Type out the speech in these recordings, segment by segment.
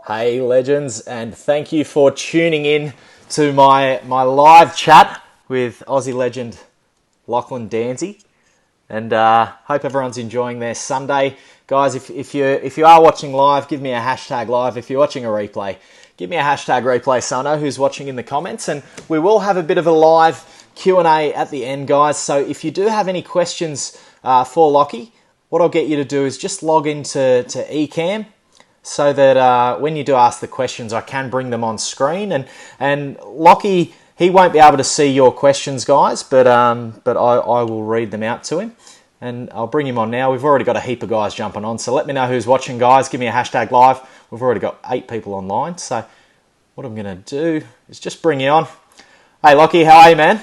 Hey legends, and thank you for tuning in to my live chat with Aussie legend Lachlan Dansie, and hope everyone's enjoying their Sunday. Guys, if you are watching live, give me a hashtag live. If you're watching a replay, give me a hashtag replay so I know who's watching in the comments, and we will have a bit of a live Q&A at the end, guys. So if you do have any questions for Lachy, what I'll get you to do is just log into Ecamm, so that when you do ask the questions, I can bring them on screen. And Lachy, he won't be able to see your questions, guys, but I will read them out to him. And I'll bring him on now. We've already got a heap of guys jumping on, so let me know who's watching, guys. Give me a hashtag live. We've already got 8 people online, so what I'm going to do is just bring you on. Hey, Lachy, how are you, man?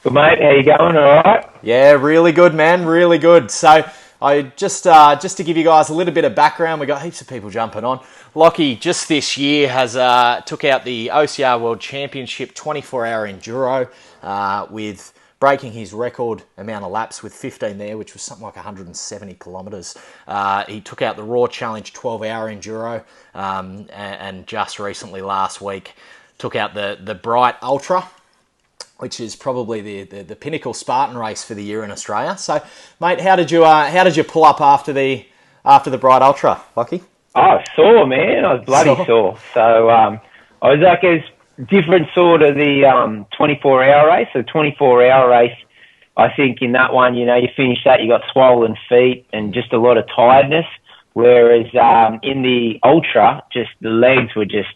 Good, mate. How you going? All right? Yeah, really good, man. Really good. So I just to give you guys a little bit of background, we got heaps of people jumping on. Lachy just this year has took out the OCR World Championship 24-hour Enduro with breaking his record amount of laps with 15 there, which was something like 170 kilometres. He took out the Raw Challenge 12-hour Enduro, and just recently last week took out the Bright Ultra, which is probably the pinnacle Spartan race for the year in Australia. So, mate, how did you pull up after the Bright Ultra, Lachy? Oh, sore, man. I was bloody sore. So I was like, it's different sort of the 24-hour race. The 24-hour race, I think in that one, you finish that, you got swollen feet and just a lot of tiredness. Whereas in the Ultra, just the legs were just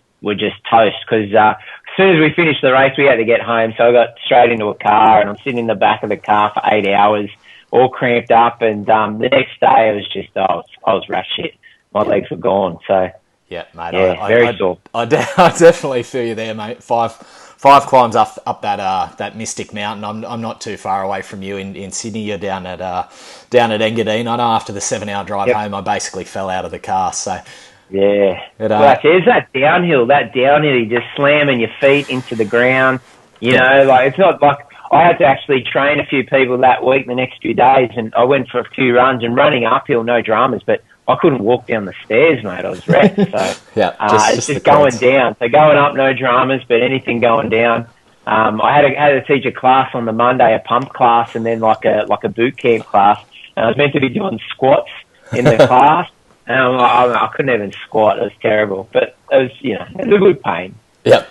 toast, because as soon as we finished the race, we had to get home. So I got straight into a car, and I'm sitting in the back of the car for 8 hours, all cramped up. And the next day, it was just I was rash shit. My legs were gone. So yeah, mate. Yeah, very sore. I definitely feel you there, mate. Five climbs up that Mystic Mountain. I'm not too far away from you in Sydney. You're down at Engadine. I know after the 7-hour drive home, I basically fell out of the car. So. Yeah. There's that downhill, you just slamming your feet into the ground. Like it's not like I had to actually train a few people that week, the next few days, and I went for a few runs and running uphill, no dramas, but I couldn't walk down the stairs, mate. I was wrecked. So yeah, it's just going down. So going up, no dramas, but anything going down. I had to teach a class on the Monday, a pump class, and then like a boot camp class. And I was meant to be doing squats in the class. And I couldn't even squat. It was terrible. But it was, it was a good pain. Yep.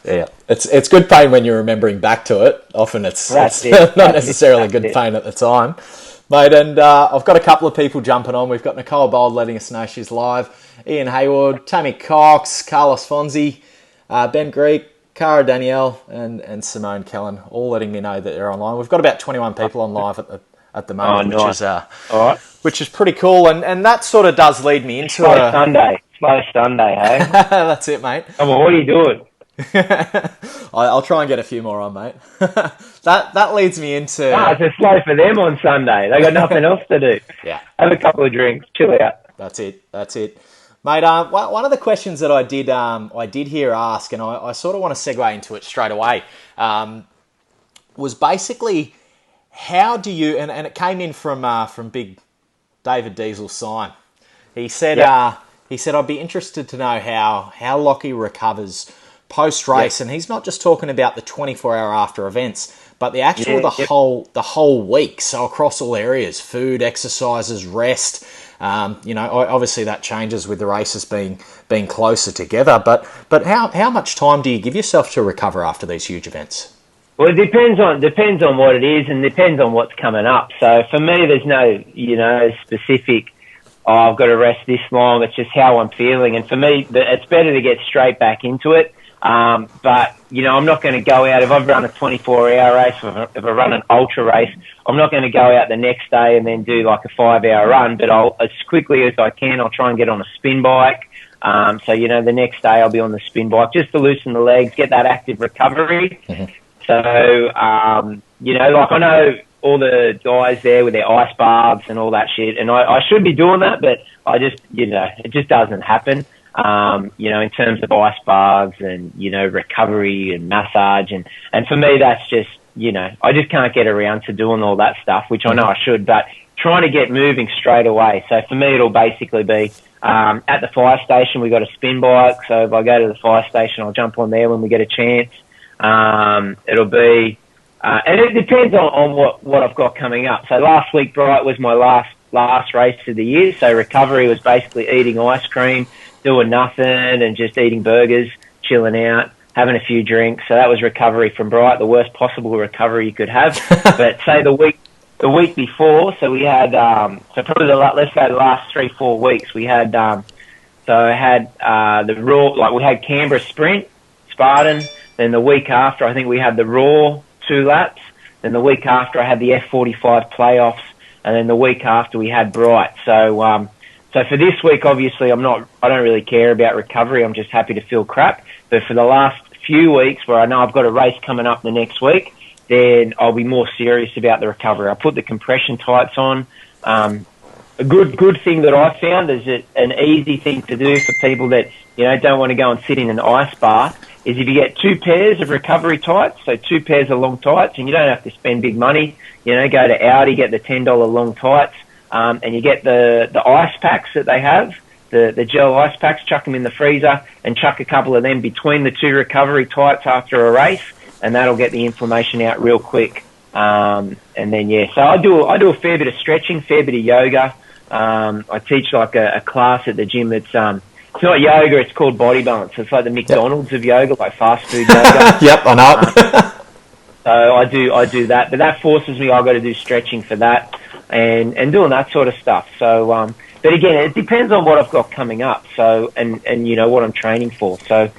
Yeah. It's good pain when you're remembering back to it. Often it's not necessarily good pain at the time. Mate, and I've got a couple of people jumping on. We've got Nicole Bold letting us know she's live. Ian Hayward, Tammy Cox, Carlos Fonzie, Ben Greek, Cara Danielle, and Simone Kellen, all letting me know that they're online. We've got about 21 people on live at the moment, which is pretty cool, and that sort of does lead me into Slow Sunday, hey? That's it, mate. Come on, what are you doing? I'll try and get a few more on, mate. that leads me into... it's a slow for them on Sunday. They got nothing else to do. Yeah. Have a couple of drinks, chill out. That's it. Mate, one of the questions that I did hear ask, and I sort of want to segue into it straight away, was basically... How do you, and it came in from big David Diesel Sign. He said, I'd be interested to know how Lachy recovers post-race, and he's not just talking about the 24-hour after events, but the actual, the whole week. So across all areas, food, exercises, rest, obviously that changes with the races being closer together, but how much time do you give yourself to recover after these huge events? Well, it depends on what it is, and depends on what's coming up. So for me, there's no, specific, I've got to rest this long. It's just how I'm feeling. And for me, it's better to get straight back into it. But, I'm not going to go out. If I've run a 24-hour race, if I run an ultra race, I'm not going to go out the next day and then do like a 5-hour run. But as quickly as I can, I'll try and get on a spin bike. So, the next day I'll be on the spin bike just to loosen the legs, get that active recovery. Mm-hmm. So, like I know all the guys there with their ice baths and all that shit, and I should be doing that, but I just, it just doesn't happen. In terms of ice baths and, recovery and massage. And for me, that's just, I just can't get around to doing all that stuff, which I know I should, but trying to get moving straight away. So for me, it'll basically be at the fire station. We got a spin bike, so if I go to the fire station, I'll jump on there when we get a chance. It'll be, and it depends on what I've got coming up. So last week, Bright was my last race of the year. So recovery was basically eating ice cream, doing nothing, and just eating burgers, chilling out, having a few drinks. So that was recovery from Bright, the worst possible recovery you could have. But say the week before, so we had, so probably let's say the last 3-4 weeks, we had, so I had, the Raw, like we had Canberra Sprint, Spartan, then the week after I think we had the Raw 2 laps, then the week after I had the F45 playoffs, and then the week after we had Bright. So, so for this week, obviously I don't really care about recovery, I'm just happy to feel crap, but for the last few weeks where I know I've got a race coming up the next week, then I'll be more serious about the recovery. I put the compression tights on. A good thing that I found is that an easy thing to do for people that, don't want to go and sit in an ice bath is if you get 2 pairs of recovery tights, so 2 pairs of long tights, and you don't have to spend big money, go to Audi, get the $10 long tights, and you get the ice packs that they have, the gel ice packs, chuck them in the freezer and chuck a couple of them between the 2 recovery tights after a race, and that'll get the inflammation out real quick. And then, so I do a fair bit of stretching, fair bit of yoga. I teach like a class at the gym that's, it's not yoga, it's called body balance. It's like the McDonald's of yoga, like fast food yoga. Yep, I know. So I do that, but that forces me, I've got to do stretching for that and doing that sort of stuff. So, but again, it depends on what I've got coming up. So, and what I'm training for. So,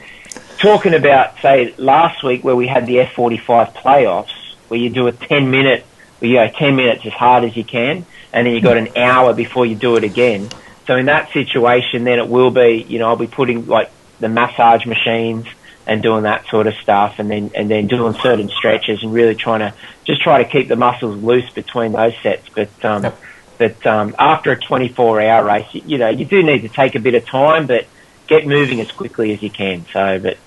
talking about, say, last week where we had the F45 playoffs, where you do a 10-minute, where you go 10 minutes as hard as you can, and then you got an hour before you do it again. So in that situation, then it will be, I'll be putting like the massage machines and doing that sort of stuff, and then doing certain stretches and really try to keep the muscles loose between those sets. But after a 24-hour race, you do need to take a bit of time, but get moving as quickly as you can. So, but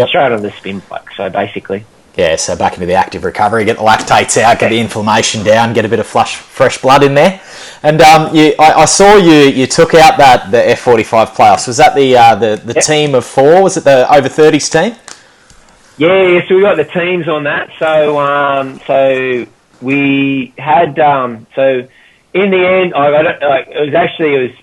straight on the spin bike. So basically. Yeah, so back into the active recovery, get the lactates out, get the inflammation down, get a bit of fresh blood in there. And I saw you took out the F45 playoffs. Was that the team of 4? Was it the over 30s team? Yeah, so we got the teams on that. So we had so in the end,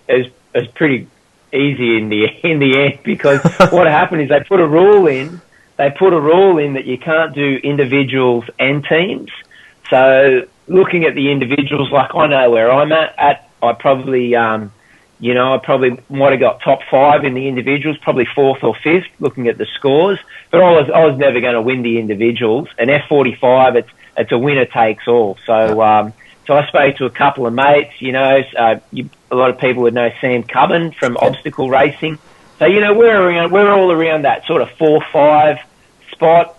it was pretty easy in the end, because what happened is they put a rule in that you can't do individuals and teams. So looking at the individuals, like I know where I'm at, I probably, I probably might have got top 5 in the individuals, probably 4th or 5th, looking at the scores. But I was never going to win the individuals. And F45, it's a winner takes all. So, so I spoke to a couple of mates, a lot of people would know Sam Cubbin from obstacle racing. So, we're all around that sort of 4-5 spot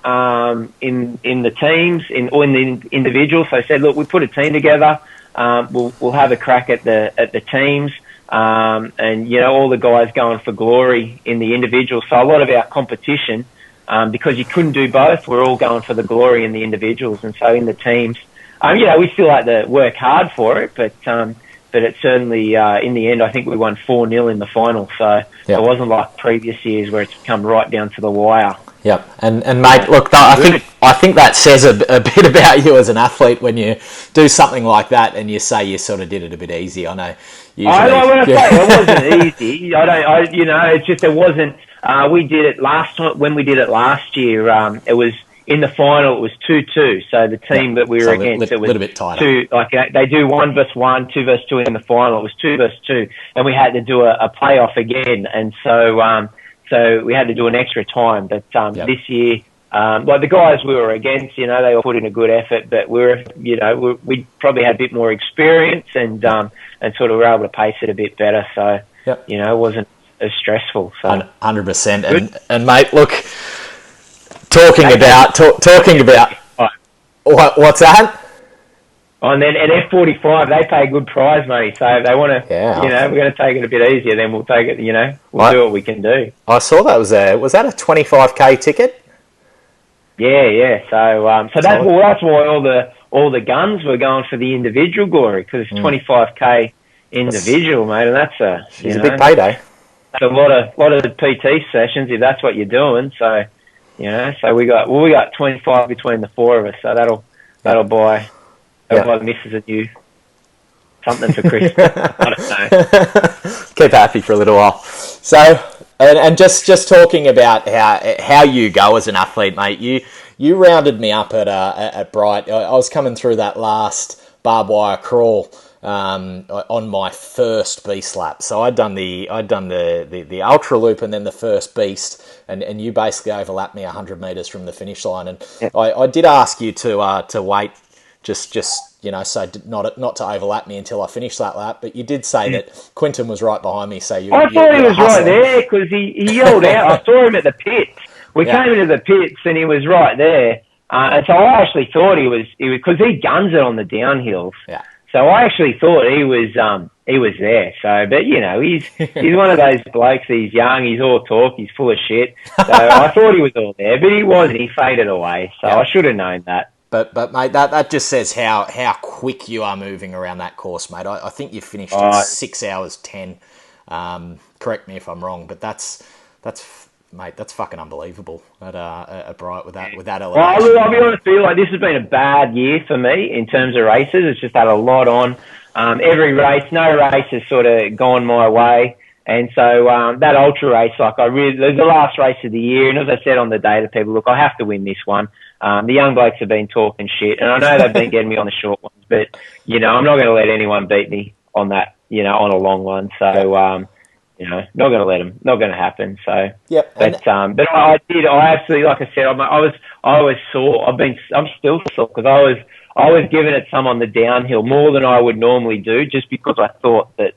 in the teams or in the individuals. So I said, look, we put a team together. We'll have a crack at the teams, and all the guys going for glory in the individuals. So a lot of our competition, because you couldn't do both, we're all going for the glory in the individuals. And so in the teams, we still like to work hard for it, but it certainly, in the end, I think we won 4-0 in the final. So it wasn't like previous years where it's come right down to the wire. Yep, and mate, look, I think that says a bit about you as an athlete when you do something like that and you say you sort of did it a bit easy. I know. Usually, I say it wasn't easy. It's just it wasn't. We did it last time when we did it last year. It was in the final. It was 2-2. So the team that we were against, it was a little bit tighter. 2, like they do 1 versus 1, 2 versus 2 in the final. It was 2 versus 2, and we had to do a playoff again, and so. So we had to do an extra time, but this year, like the guys we were against, they all put in a good effort, but we probably had a bit more experience and sort of were able to pace it a bit better. So it wasn't as stressful. So 100%. And mate, look, talking about what's that? Oh, and then at F45, they pay good prize money. So if they want to, we're going to take it a bit easier, then we'll take it, we'll do what we can do. I saw that was that a 25K ticket? Yeah. So that's why all the guns were going for the individual glory because it's 25k individual, mate, and that's a big payday. That's a lot of PT sessions if that's what you're doing. So, so we got 25 between the four of us. So that'll buy the missus and you something for Christmas. I don't know. Keep happy for a little while. So, and just talking about how you go as an athlete, mate. You rounded me up at Bright. I was coming through that last barbed wire crawl on my first beast lap. So I'd done the ultra loop and then the first beast, and you basically overlapped me 100 meters from the finish line. And I did ask you to wait, just so not to overlap me until I finished that lap. But you did say that Quinton was right behind me. So I thought he was right there because he yelled out. I saw him at the pits. We came into the pits and he was right there. And so I actually thought he was because he guns it on the downhills. Yeah. So I actually thought he was there. So, but he's one of those blokes. He's young. He's all talk. He's full of shit. So I thought he was all there, but he wasn't. He faded away. So I should have known that. But mate, that just says how quick you are moving around that course, mate. I think you finished in 6 hours 10. Correct me if I'm wrong, but that's fucking unbelievable at Bright with that elevation. Well, I'll be honest with you, like this has been a bad year for me in terms of races. It's just had a lot on. Every race, no race has sort of gone my way. And so that ultra race, it was the last race of the year. And as I said on the day to people, look, I have to win this one. The young blokes have been talking shit, and I know they've been getting me on the short ones, but I'm not going to let anyone beat me on that, on a long one. So, not going to let them, not going to happen. So, but I absolutely, like I said, I was sore. I'm still sore because I was giving it some on the downhill more than I would normally do, just because I thought that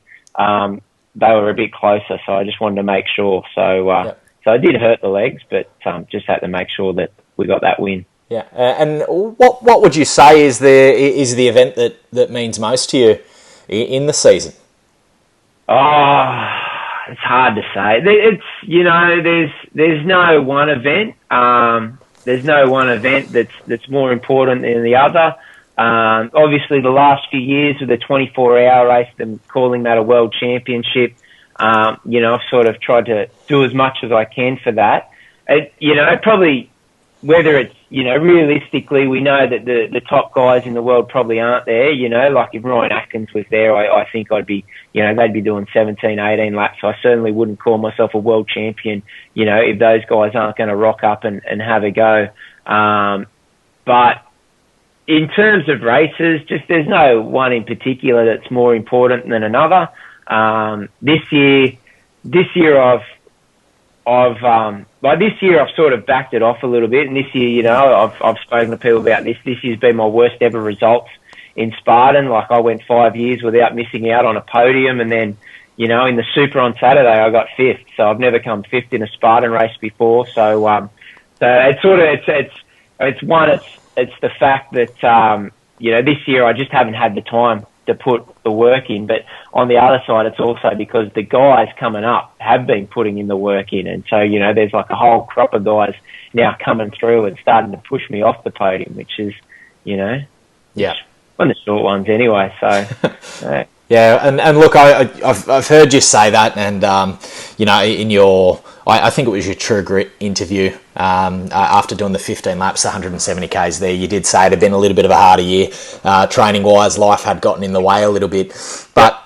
they were a bit closer. So I just wanted to make sure. So, so I did hurt the legs, but just had to make sure that we got that win. Yeah, and what would you say is the event that means most to you in the season? It's hard to say. There's no one event. There's no one event that's more important than the other. Obviously, the last few years with the 24-hour race, them calling that a world championship, I've sort of tried to do as much as I can for that. Probably whether it's, realistically, we know that the top guys in the world probably aren't there, like if Ryan Atkins was there, I think I'd be, they'd be doing 17, 18 laps. So I certainly wouldn't call myself a world champion, if those guys aren't going to rock up and have a go. But in terms of races, just there's no one in particular that's more important than another. This year I've sort of backed it off a little bit, and this year, I've spoken to people about this. This year's been my worst ever results in Spartan. Like I went 5 years without missing out on a podium, and then, in the Super on Saturday I got fifth. So I've never come fifth in a Spartan race before. So it's sort of it's the fact that this year I just haven't had the time to put the work in, but on the other side, it's also because the guys coming up have been putting in the work in, and so there's like a whole crop of guys now coming through and starting to push me off the podium, which is one of the short ones anyway. So yeah, and look, I've heard you say that, and in your I think it was your True Grit interview after doing the 15 laps, 170 Ks there, you did say it had been a little bit of a harder year. Training-wise, life had gotten in the way a little bit. But,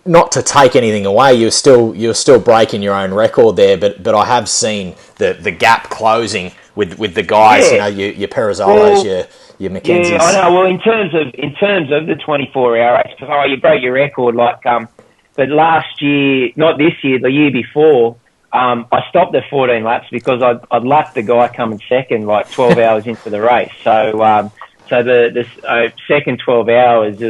not to take anything away, you're still breaking your own record there, but I have seen the gap closing with the guys, your Perizzolos, your McKenzies. Yeah, I know. Well, in terms of the 24-hour race, you broke your record, but last year, not this year, the year before, I stopped at 14 laps because I'd lapped the guy coming second 12 hours into the race. So the second 12 hours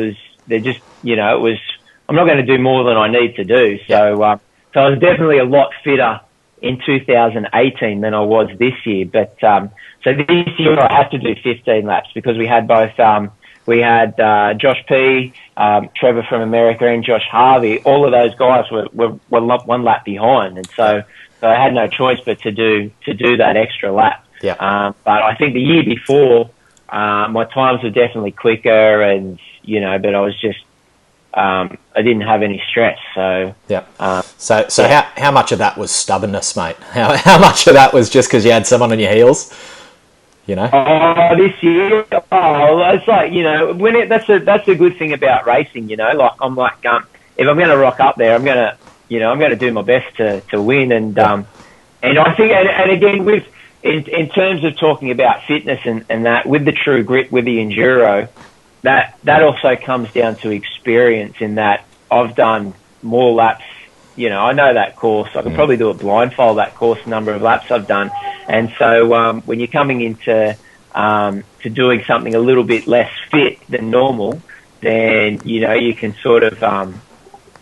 I'm not going to do more than I need to do. So I was definitely a lot fitter in 2018 than I was this year. But so this year I had to do 15 laps because we had both. We had Josh P, Trevor from America, and Josh Harvey. All of those guys were one lap behind, and so I had no choice but to do that extra lap. Yeah. But I think the year before, my times were definitely quicker, and but I was just I didn't have any stress. So how much of that was stubbornness, mate? How much of that was just because you had someone on your heels? This year, it's like that's a good thing about racing. Like I'm like if I'm going to rock up there, I'm going to do my best to win, and I think and again in terms of talking about fitness and that, with the True Grit, with the Enduro, that also comes down to experience, in that I've done more laps. I know that course. I could probably do it blindfold, that course, number of laps I've done. And so when you're coming into to doing something a little bit less fit than normal, then, you can sort of,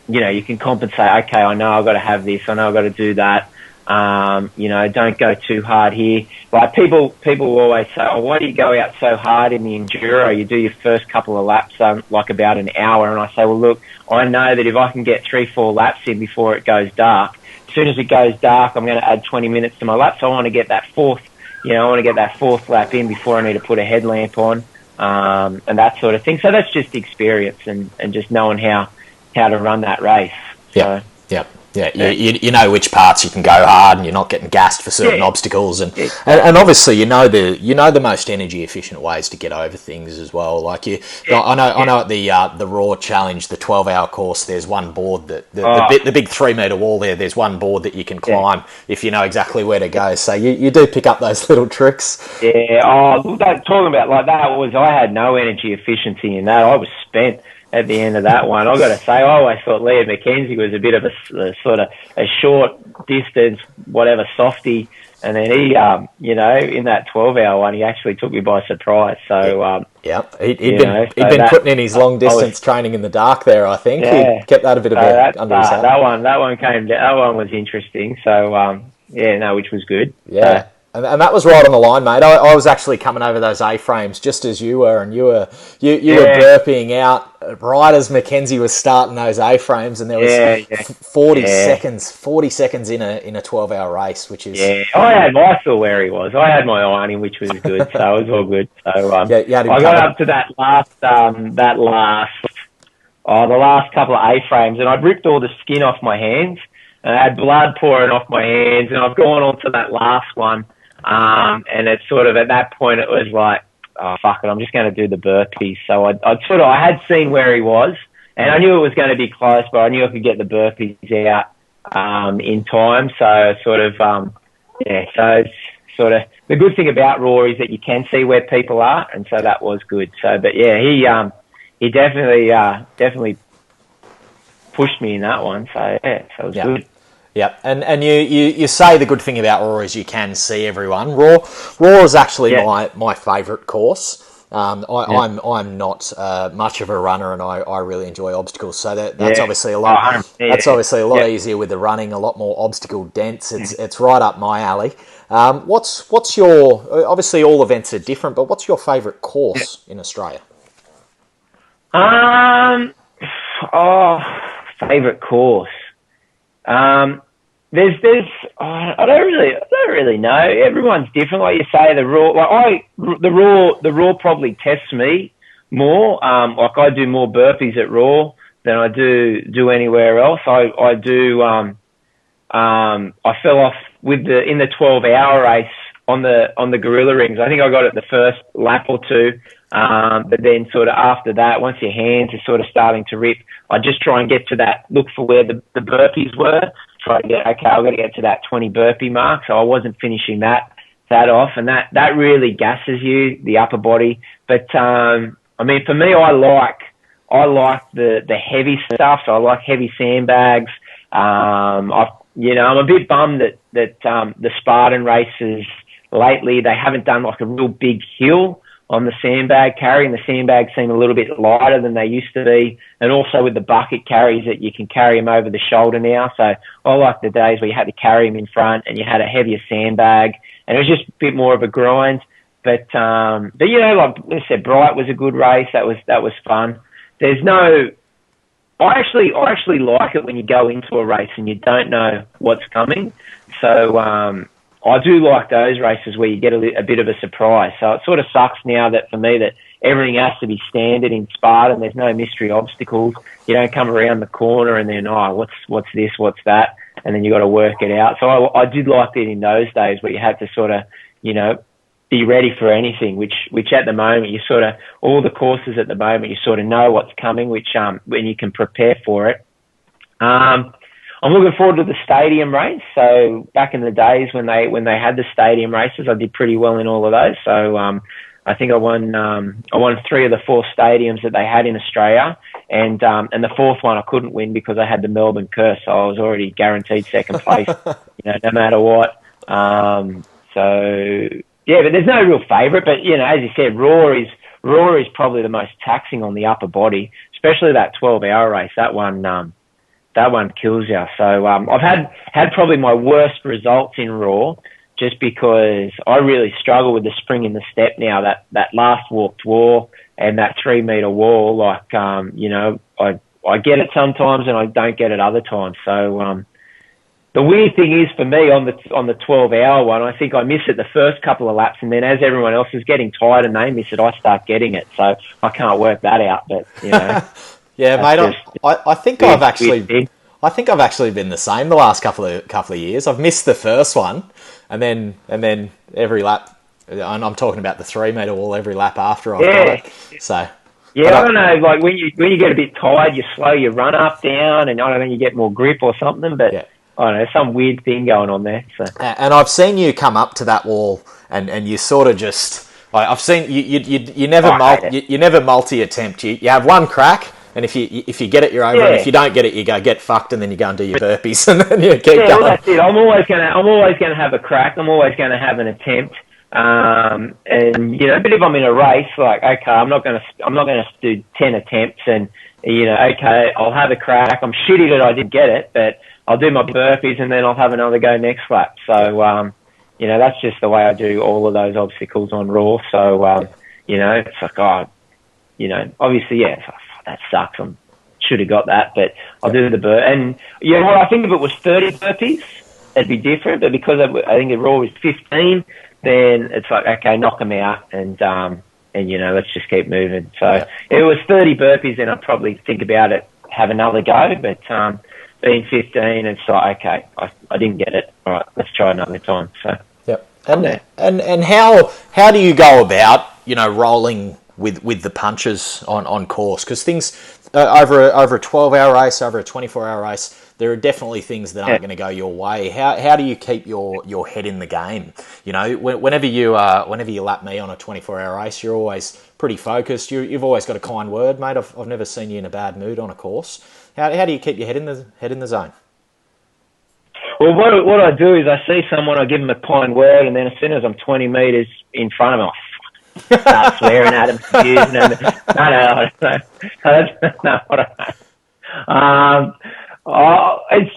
you can compensate. Okay, I know I've got to have this. I know I've got to do that. Don't go too hard here. Like people always say, oh, why do you go out so hard in the Enduro? You do your first couple of laps, like about an hour. And I say, well, look, I know that if I can get 3-4 laps in before it goes dark, as soon as it goes dark, I'm going to add 20 minutes to my laps. So I want to get that fourth lap in before I need to put a headlamp on, and that sort of thing. So that's just experience and just knowing how to run that race. Yeah. You know which parts you can go hard, and you're not getting gassed for certain obstacles, and obviously you know the most energy efficient ways to get over things as well. Like I know at the Raw Challenge, the 12-hour course, there's one board that the big 3-meter wall there. There's one board that you can climb if you know exactly where to go. So you do pick up those little tricks. Yeah. Talking about like that, I had no energy efficiency in that. I was spent at the end of that one. I've got to say, I always thought Liam McKenzie was a bit of a sort of a short distance, whatever, softy. And then he, in that 12-hour one, he actually took me by surprise. So, he'd been putting in his long distance training in the dark there, I think. Yeah. He kept that a bit under his hat. That one was interesting. So, which was good. Yeah. And that was right on the line, mate. I was actually coming over those A-frames just as you were, and you were burping out right as Mackenzie was starting those A-frames, and there was 40 seconds in a 12-hour race, which is... Yeah, I saw where he was. I had my eye on him, which was good, so it was all good. So I got up to the last couple of A-frames, and I'd ripped all the skin off my hands, and I had blood pouring off my hands, and I've gone on to that last one. And it's sort of at that point it was like, oh fuck it, I'm just going to do the burpees. So I had seen where he was, and I knew it was going to be close, but I knew I could get the burpees out in time. So so it's sort of the good thing about Raw is that you can see where people are, and so that was good. So, but yeah, he definitely pushed me in that one. So it was good. Yeah, and you say the good thing about Raw is you can see everyone. Raw is actually my favourite course. I'm not much of a runner, and I really enjoy obstacles. So that's obviously a lot. That's obviously a lot easier with the running, a lot more obstacle dense. It's right up my alley. What's your, obviously all events are different, but what's your favourite course in Australia? Favourite course. I don't really know. Everyone's different. Like you say, the Raw probably tests me more. Like I do more burpees at Raw than I do anywhere else. I do. I fell off in the 12-hour race on the gorilla rings. I think I got it the first lap or two. But then sort of after that, once your hands are sort of starting to rip, I just try and get to that, look for where the burpees were, try to get, I've got to get to that 20 burpee mark. So I wasn't finishing that off, and that really gasses you, the upper body. But, I mean, for me, I like the heavy stuff. So I like heavy sandbags. I'm a bit bummed that the Spartan races lately, they haven't done like a real big hill on the sandbag carry, and the sandbags seem a little bit lighter than they used to be. And also with the bucket carries, that you can carry them over the shoulder now. So I like the days where you had to carry them in front and you had a heavier sandbag, and it was just a bit more of a grind. But like I said, Bright was a good race. That was fun. I actually like it when you go into a race and you don't know what's coming. So, I do like those races where you get a bit of a surprise. So it sort of sucks now that for me that everything has to be standard in Spartan. There's no mystery obstacles. You don't come around the corner and then, what's this, what's that? And then you got to work it out. So I did like it in those days where you had to sort of, be ready for anything, which at the moment you sort of, all the courses at the moment, you sort of know what's coming, which, when you can prepare for it. I'm looking forward to the stadium race. So back in the days when they had the stadium races, I did pretty well in all of those. So, I think I won 3 of the 4 stadiums that they had in Australia. And the 4th one I couldn't win because I had the Melbourne curse. So I was already guaranteed 2nd place, no matter what. So yeah, but there's no real favourite. But as you said, Raw is probably the most taxing on the upper body, especially that 12-hour race. That one kills you. So I've had probably my worst results in Raw, just because I really struggle with the spring in the step now. That last walked wall and that 3-meter wall, I get it sometimes and I don't get it other times. So the weird thing is for me on the 12-hour one, I think I miss it the first couple of laps, and then as everyone else is getting tired and they miss it, I start getting it. So I can't work that out. But yeah, mate. I think I've actually been the same the last couple of years. I've missed the first one, and then every lap, and I'm talking about the 3-meter wall every lap after I've got it. So yeah, I don't know. Like when you get a bit tired, you slow your run up down, and I don't know, you get more grip or something. But I don't know, some weird thing going on there. So. And I've seen you come up to that wall, and you sort of just. I've seen you never multi-attempt. You have one crack. And if you get it, you're over. And if you don't get it, you go get fucked, and then you go and do your burpees, and then you keep going. Well, that's it. I'm always gonna have a crack. I'm always gonna have an attempt. And but if I'm in a race, like okay, I'm not gonna do 10 attempts, and okay, I'll have a crack. I'm shitty that I didn't get it, but I'll do my burpees, and then I'll have another go next lap. So that's just the way I do all of those obstacles on Raw. So it's like obviously that sucks. I should have got that, but I'll do the and I think if it was 30 burpees, it'd be different. But because I think the Raw was 15, then it's like okay, knock them out, and let's just keep moving. So if it was 30 burpees, then I'd probably think about it, have another go. But being 15, it's like okay, I didn't get it. All right, let's try another time. So and how do you go about rolling with the punches on course, because things over a 12-hour race, over a 24-hour race, there are definitely things that aren't going to go your way. How do you keep your head in the game? Whenever you lap me on a 24-hour race, you're always pretty focused. You've always got a kind word, mate. I've never seen you in a bad mood on a course. How do you keep your head in the zone? Well, what I do is I see someone, I give them a kind word, and then as soon as I'm 20 metres in front of them, start swearing at him, confusing him. No, it's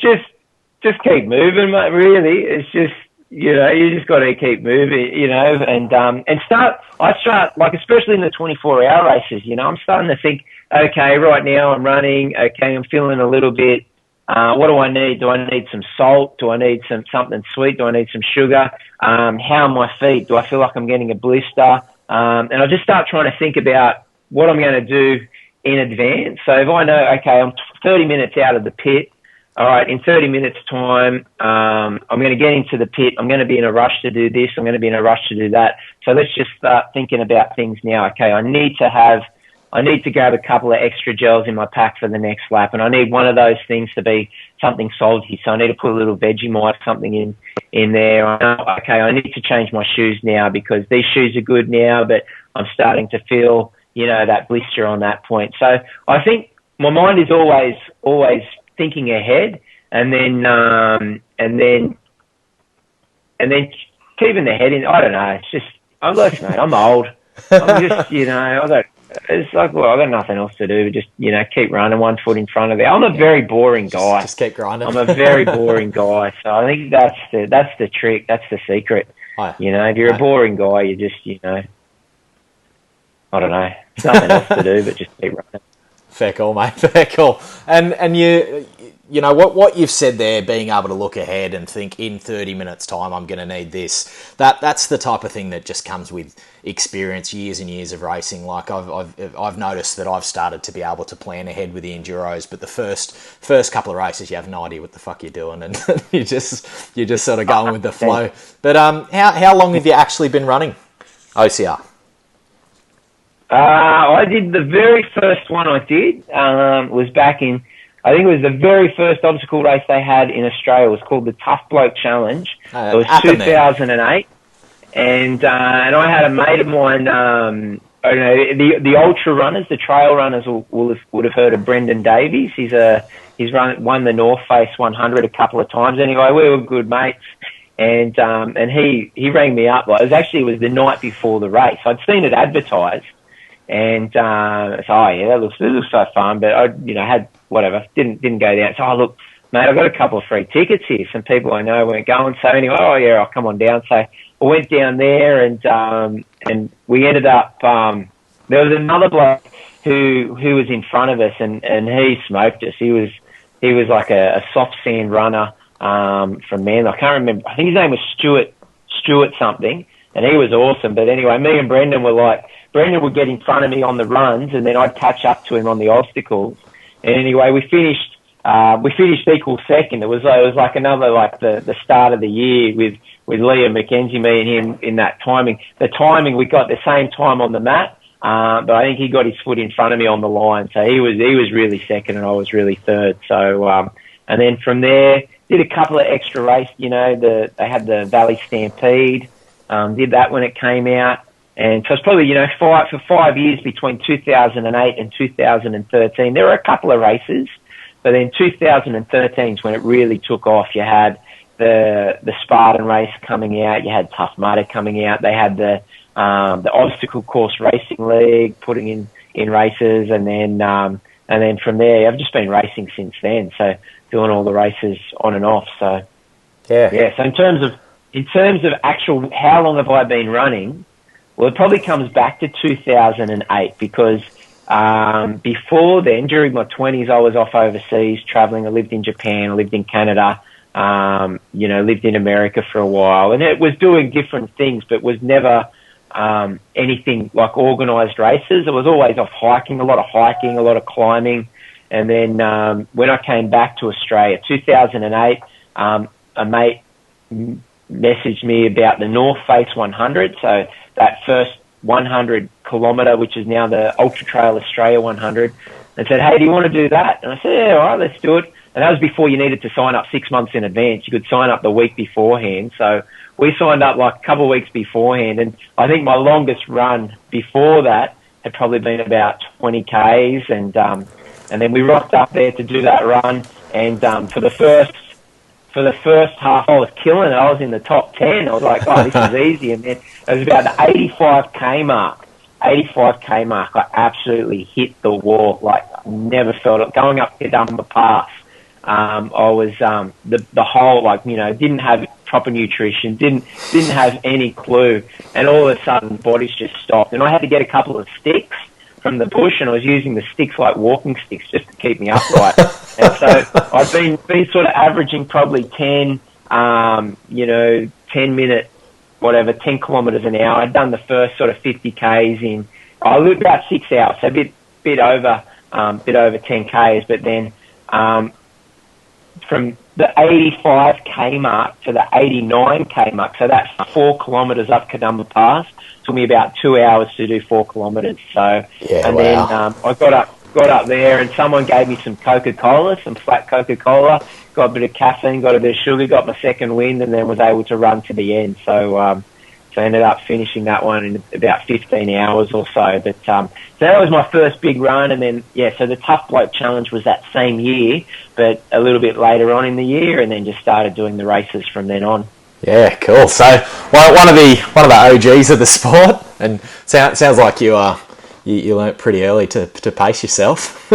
just keep moving, mate. Really, it's just you just got to keep moving, and start. I start like especially in the 24-hour races. I'm starting to think, okay, right now I'm running. Okay, I'm feeling a little bit. What do I need? Do I need some salt? Do I need something sweet? Do I need some sugar? How are my feet? Do I feel like I'm getting a blister? And I just start trying to think about what I'm going to do in advance. So if I know, okay, I'm 30 minutes out of the pit, all right, in 30 minutes time, I'm going to get into the pit. I'm going to be in a rush to do this. I'm going to be in a rush to do that. So let's just start thinking about things now. Okay, I need to grab a couple of extra gels in my pack for the next lap, and I need one of those things to be something salty. So I need to put a little Vegemite, something in there. Okay, I need to change my shoes now because these shoes are good now, but I'm starting to feel, that blister on that point. So I think my mind is always thinking ahead, and then keeping the head in. I don't know. It's just mate. I'm old. I'm just it's like, well, I've got nothing else to do. Just, keep running, one foot in front of it. I'm a very boring guy. Just keep grinding. I'm a very boring guy. So I think that's the trick. That's the secret. If you're a boring guy, you just, I don't know. There's nothing else to do but just keep running. Fair call, mate. Fair call. And you know, what you've said there, being able to look ahead and think in 30 minutes time I'm going to need this, that's the type of thing that just comes with experience, years and years of racing. Like I've noticed that I've started to be able to plan ahead with the enduros, but the first couple of races you have no idea what the fuck you're doing, and you're just sort of going with the flow. But how long have you actually been running OCR? I did the very first one I did was back in, I think it was the very first obstacle race they had in Australia. It was called the Tough Bloke Challenge. It was 2008. And I had a mate of mine, the ultra runners, the trail runners would have heard of Brendan Davies. He's won the North Face 100 a couple of times. Anyway, we were good mates. And he rang me up. Like, it was the night before the race. I'd seen it advertised. And so, this looks so fun. But I, had whatever, didn't go down. So, look, mate, I've got a couple of free tickets here. Some people I know weren't going. So anyway, I'll come on down. So I went down there, and we ended up. There was another bloke who was in front of us, and he smoked us. He was like a soft sand runner from Manly. I can't remember. I think his name was Stuart something, and he was awesome. But anyway, me and Brendan Brendan would get in front of me on the runs, and then I'd catch up to him on the obstacles. And anyway, we finished equal second. It was like another, like the start of the year with Liam McKenzie, me and him in that timing. The timing, we got the same time on the mat, but I think he got his foot in front of me on the line. So he was really second and I was really third. So, and then from there, did a couple of extra races, they had the Valley Stampede, did that when it came out. And so it's probably, for 5 years between 2008 and 2013, there were a couple of races. But then 2013 is when it really took off. You had the Spartan race coming out. You had Tough Mudder coming out. They had the Obstacle Course Racing League putting in races. And then from there, I've just been racing since then. So doing all the races on and off. So, yeah. So in terms of actual, how long have I been running? Well, it probably comes back to 2008 because before then, during my 20s, I was off overseas traveling. I lived in Japan, I lived in Canada, lived in America for a while. And it was doing different things, but was never anything like organised races. It was always off hiking, a lot of climbing. And then when I came back to Australia, 2008, a mate messaged me about the North Face 100. So that first 100 kilometre, which is now the Ultra Trail Australia 100, and said, hey, do you want to do that? And I said, yeah, all right, let's do it. And that was before you needed to sign up 6 months in advance. You could sign up the week beforehand. So we signed up like a couple of weeks beforehand. And I think my longest run before that had probably been about 20 Ks. And then we rocked up there to do that run. And for the first half, I was killing it. I was in the top 10. I was like, oh, this is easy. And then it was about the 85K mark. I absolutely hit the wall. Like, never felt it. Going up Kadumba Pass, I was, the whole, didn't have proper nutrition, didn't have any clue. And all of a sudden, the body's just stopped. And I had to get a couple of sticks from the bush, and I was using the sticks like walking sticks just to keep me upright. And so I've been sort of averaging probably 10 minute, 10 kilometres an hour. I'd done the first sort of 50 Ks in, about 6 hours, so a bit over 10 Ks, but then, from the 85K mark to the 89K mark, so that's 4 kilometres up Kadumba Pass. Took me about 2 hours to do 4 kilometres. So, yeah, and wow. Then I got up there, and someone gave me some Coca-Cola, some flat Coca-Cola. Got a bit of caffeine, got a bit of sugar, got my second wind, and then was able to run to the end. So I ended up finishing that one in about 15 hours or so. But so that was my first big run, and then so the Tough Bloke Challenge was that same year, but a little bit later on in the year, and then just started doing the races from then on. Yeah, cool. So one of the OGs of the sport, and sounds like you learnt pretty early to pace yourself.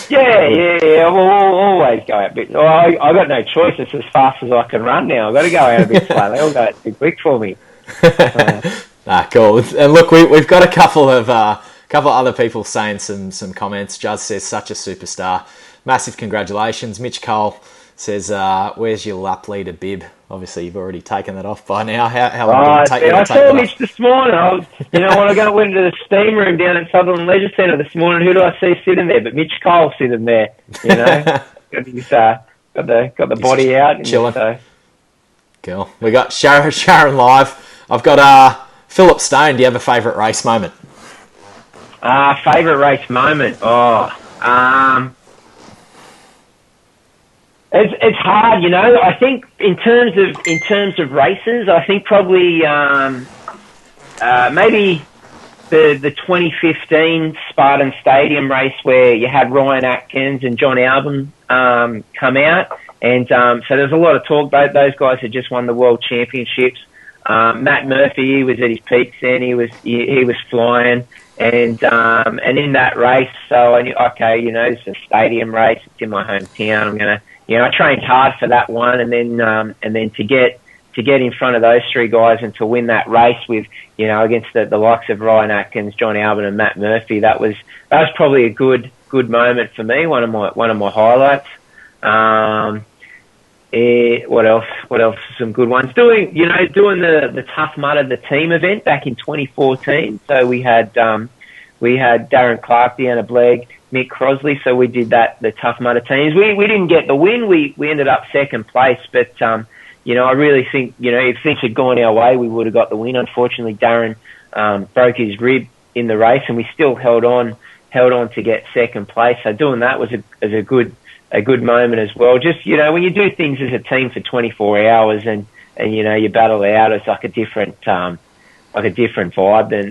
Yeah. I'll always go out a bit. I got no choice. It's as fast as I can run now. I've got to go out a bit slowly. It'll go too quick for me. Cool. And look, we've got a couple of other people saying some comments. Juz says, such a superstar. massive congratulations. Mitch Cole says, where's your lap leader bib? Obviously, you've already taken that off by now. How long did it take you to I take saw that Mitch off? this morning. When I went into the steam room down at Sutherland Leisure Centre this morning, who do I see sitting there? But Mitch Cole sitting there, got his, got the body out. And chilling. So. Cool. We got Sharon live. I've got Philip Stone. Do you have a favourite race moment? Favourite race moment? It's hard, I think in terms of races, I think probably maybe the 2015 Spartan Stadium race where you had Ryan Atkins and John Albon come out, and so there's a lot of talk. Those guys had just won the World Championships. Matt Murphy, he was at his peak then. He was flying, and in that race, so I knew, okay, it's a stadium race. It's in my hometown. I'm gonna. I trained hard for that one, and then to get in front of those three guys and to win that race with, against the likes of Ryan Atkins, John Albon, and Matt Murphy, that was probably a good moment for me. One of my highlights. What else? Some good ones. Doing the Tough Mudder, the team event back in 2014. So we had Darren Clark, Deanna Blegg, Mick Crosley, so we did the Tough Mudder teams. We didn't get the win. We ended up second place, but I really think if things had gone our way, we would have got the win. Unfortunately, Darren broke his rib in the race, and we still held on to get second place. So doing that was a good moment as well. Just when you do things as a team for 24 hours and you battle it out, it's like a different vibe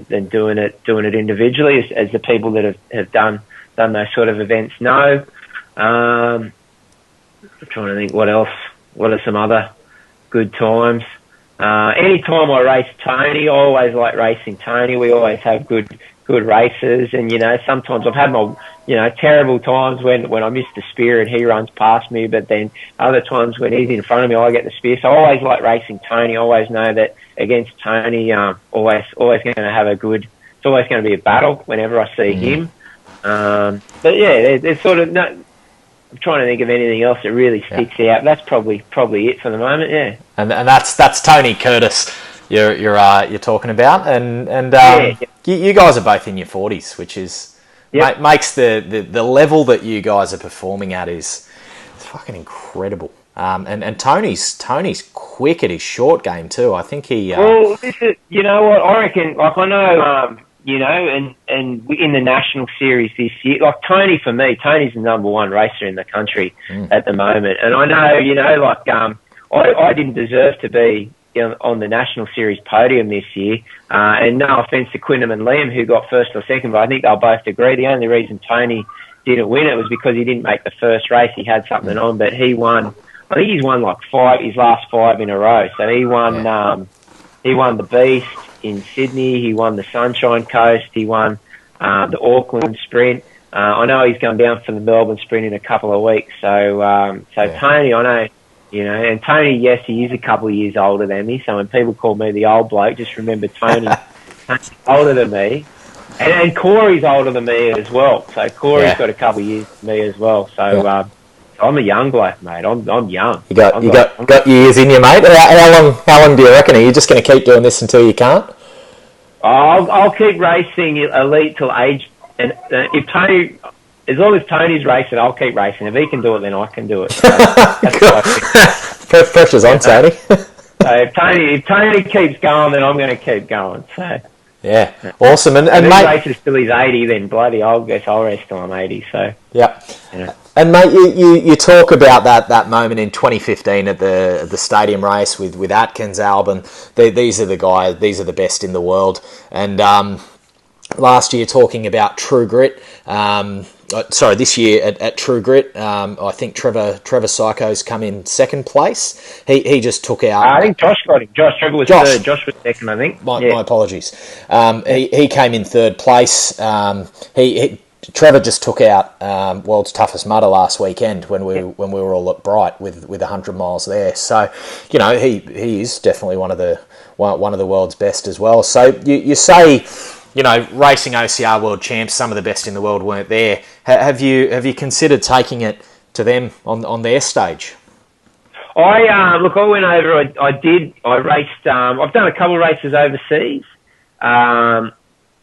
than doing it individually, as the people that have done those sort of events know. I'm trying to think what else. What are some other good times? Anytime I race Tony, I always like racing Tony. We always have good races, and sometimes I've had my terrible times when I miss the spear and he runs past me, but then other times when he's in front of me, I get the spear. So I always like racing Tony. I always know that against Tony, always going to have it's always going to be a battle whenever I see him. But yeah, there's sort of no. I'm trying to think of anything else that really sticks out. That's probably it for the moment. Yeah, and that's Tony Curtis you're talking about, and you guys are both in your 40s, which is makes the level that you guys are performing at is fucking incredible. And Tony's quick at his short game too. I think he. Well, this is, what I reckon. Like I know. And in the national series this year, like Tony, for me, Tony's the number one racer in the country at the moment. And I know, I didn't deserve to be on the national series podium this year. And no offence to Quintum and Liam, who got first or second, but I think they'll both agree the only reason Tony didn't win it was because he didn't make the first race. He had something on, but he won. I think he's won like his last 5 in a row. So he won. He won the Beast in Sydney. He won the Sunshine Coast. He won the Auckland Sprint. I know he's going down for the Melbourne Sprint in a couple of weeks. So Tony, I know, and Tony, yes, he is a couple of years older than me. So when people call me the old bloke, just remember Tony's older than me. And Corey's older than me as well. So Corey's got a couple of years than me as well. So I'm a young bloke, mate. I'm young. You got years in you, mate. How long do you reckon? Are you just going to keep doing this until you can't? I'll keep racing elite till age. And if Tony, as long as Tony's racing, I'll keep racing. If he can do it, then I can do it. So pressure's on, Tony. So if Tony keeps going, then I'm going to keep going. So. Yeah, awesome. And if mate, he races till he's 80, then bloody, I'll race till I'm 80. So yeah. And mate, you talk about that moment in 2015 at the stadium race with Atkins, Albon. These are the guys. These are the best in the world. And last year talking about True Grit. This year at True Grit, I think Trevor Psycho's come in second place. He just took out. I think Josh got him. Trevor was third. Josh was second, I think. My apologies. He came in third place. Trevor just took out World's Toughest Mudder last weekend when we were all at Bright with 100 miles there. So he is definitely one of the world's best as well. So you say racing OCR World Champs, some of the best in the world weren't there. Have you considered taking it to them on their stage? I went over. I raced. I've done a couple of races overseas.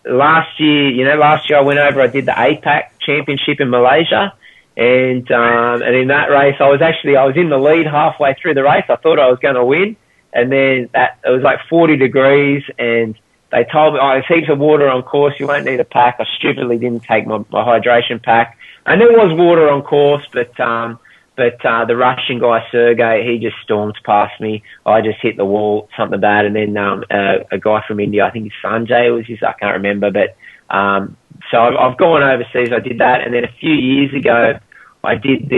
Last year I went over. I did the APAC Championship in Malaysia, and in that race, I was in the lead halfway through the race. I thought I was going to win, and then it was like 40 degrees, and they told me, there's heaps of water on course. You won't need a pack. I stupidly didn't take my hydration pack, and there was water on course, but the Russian guy, Sergey, he just stormed past me. I just hit the wall, something bad. And then a guy from India, I think Sanjay was his, I can't remember. But so I've gone overseas. I did that. And then a few years ago, I did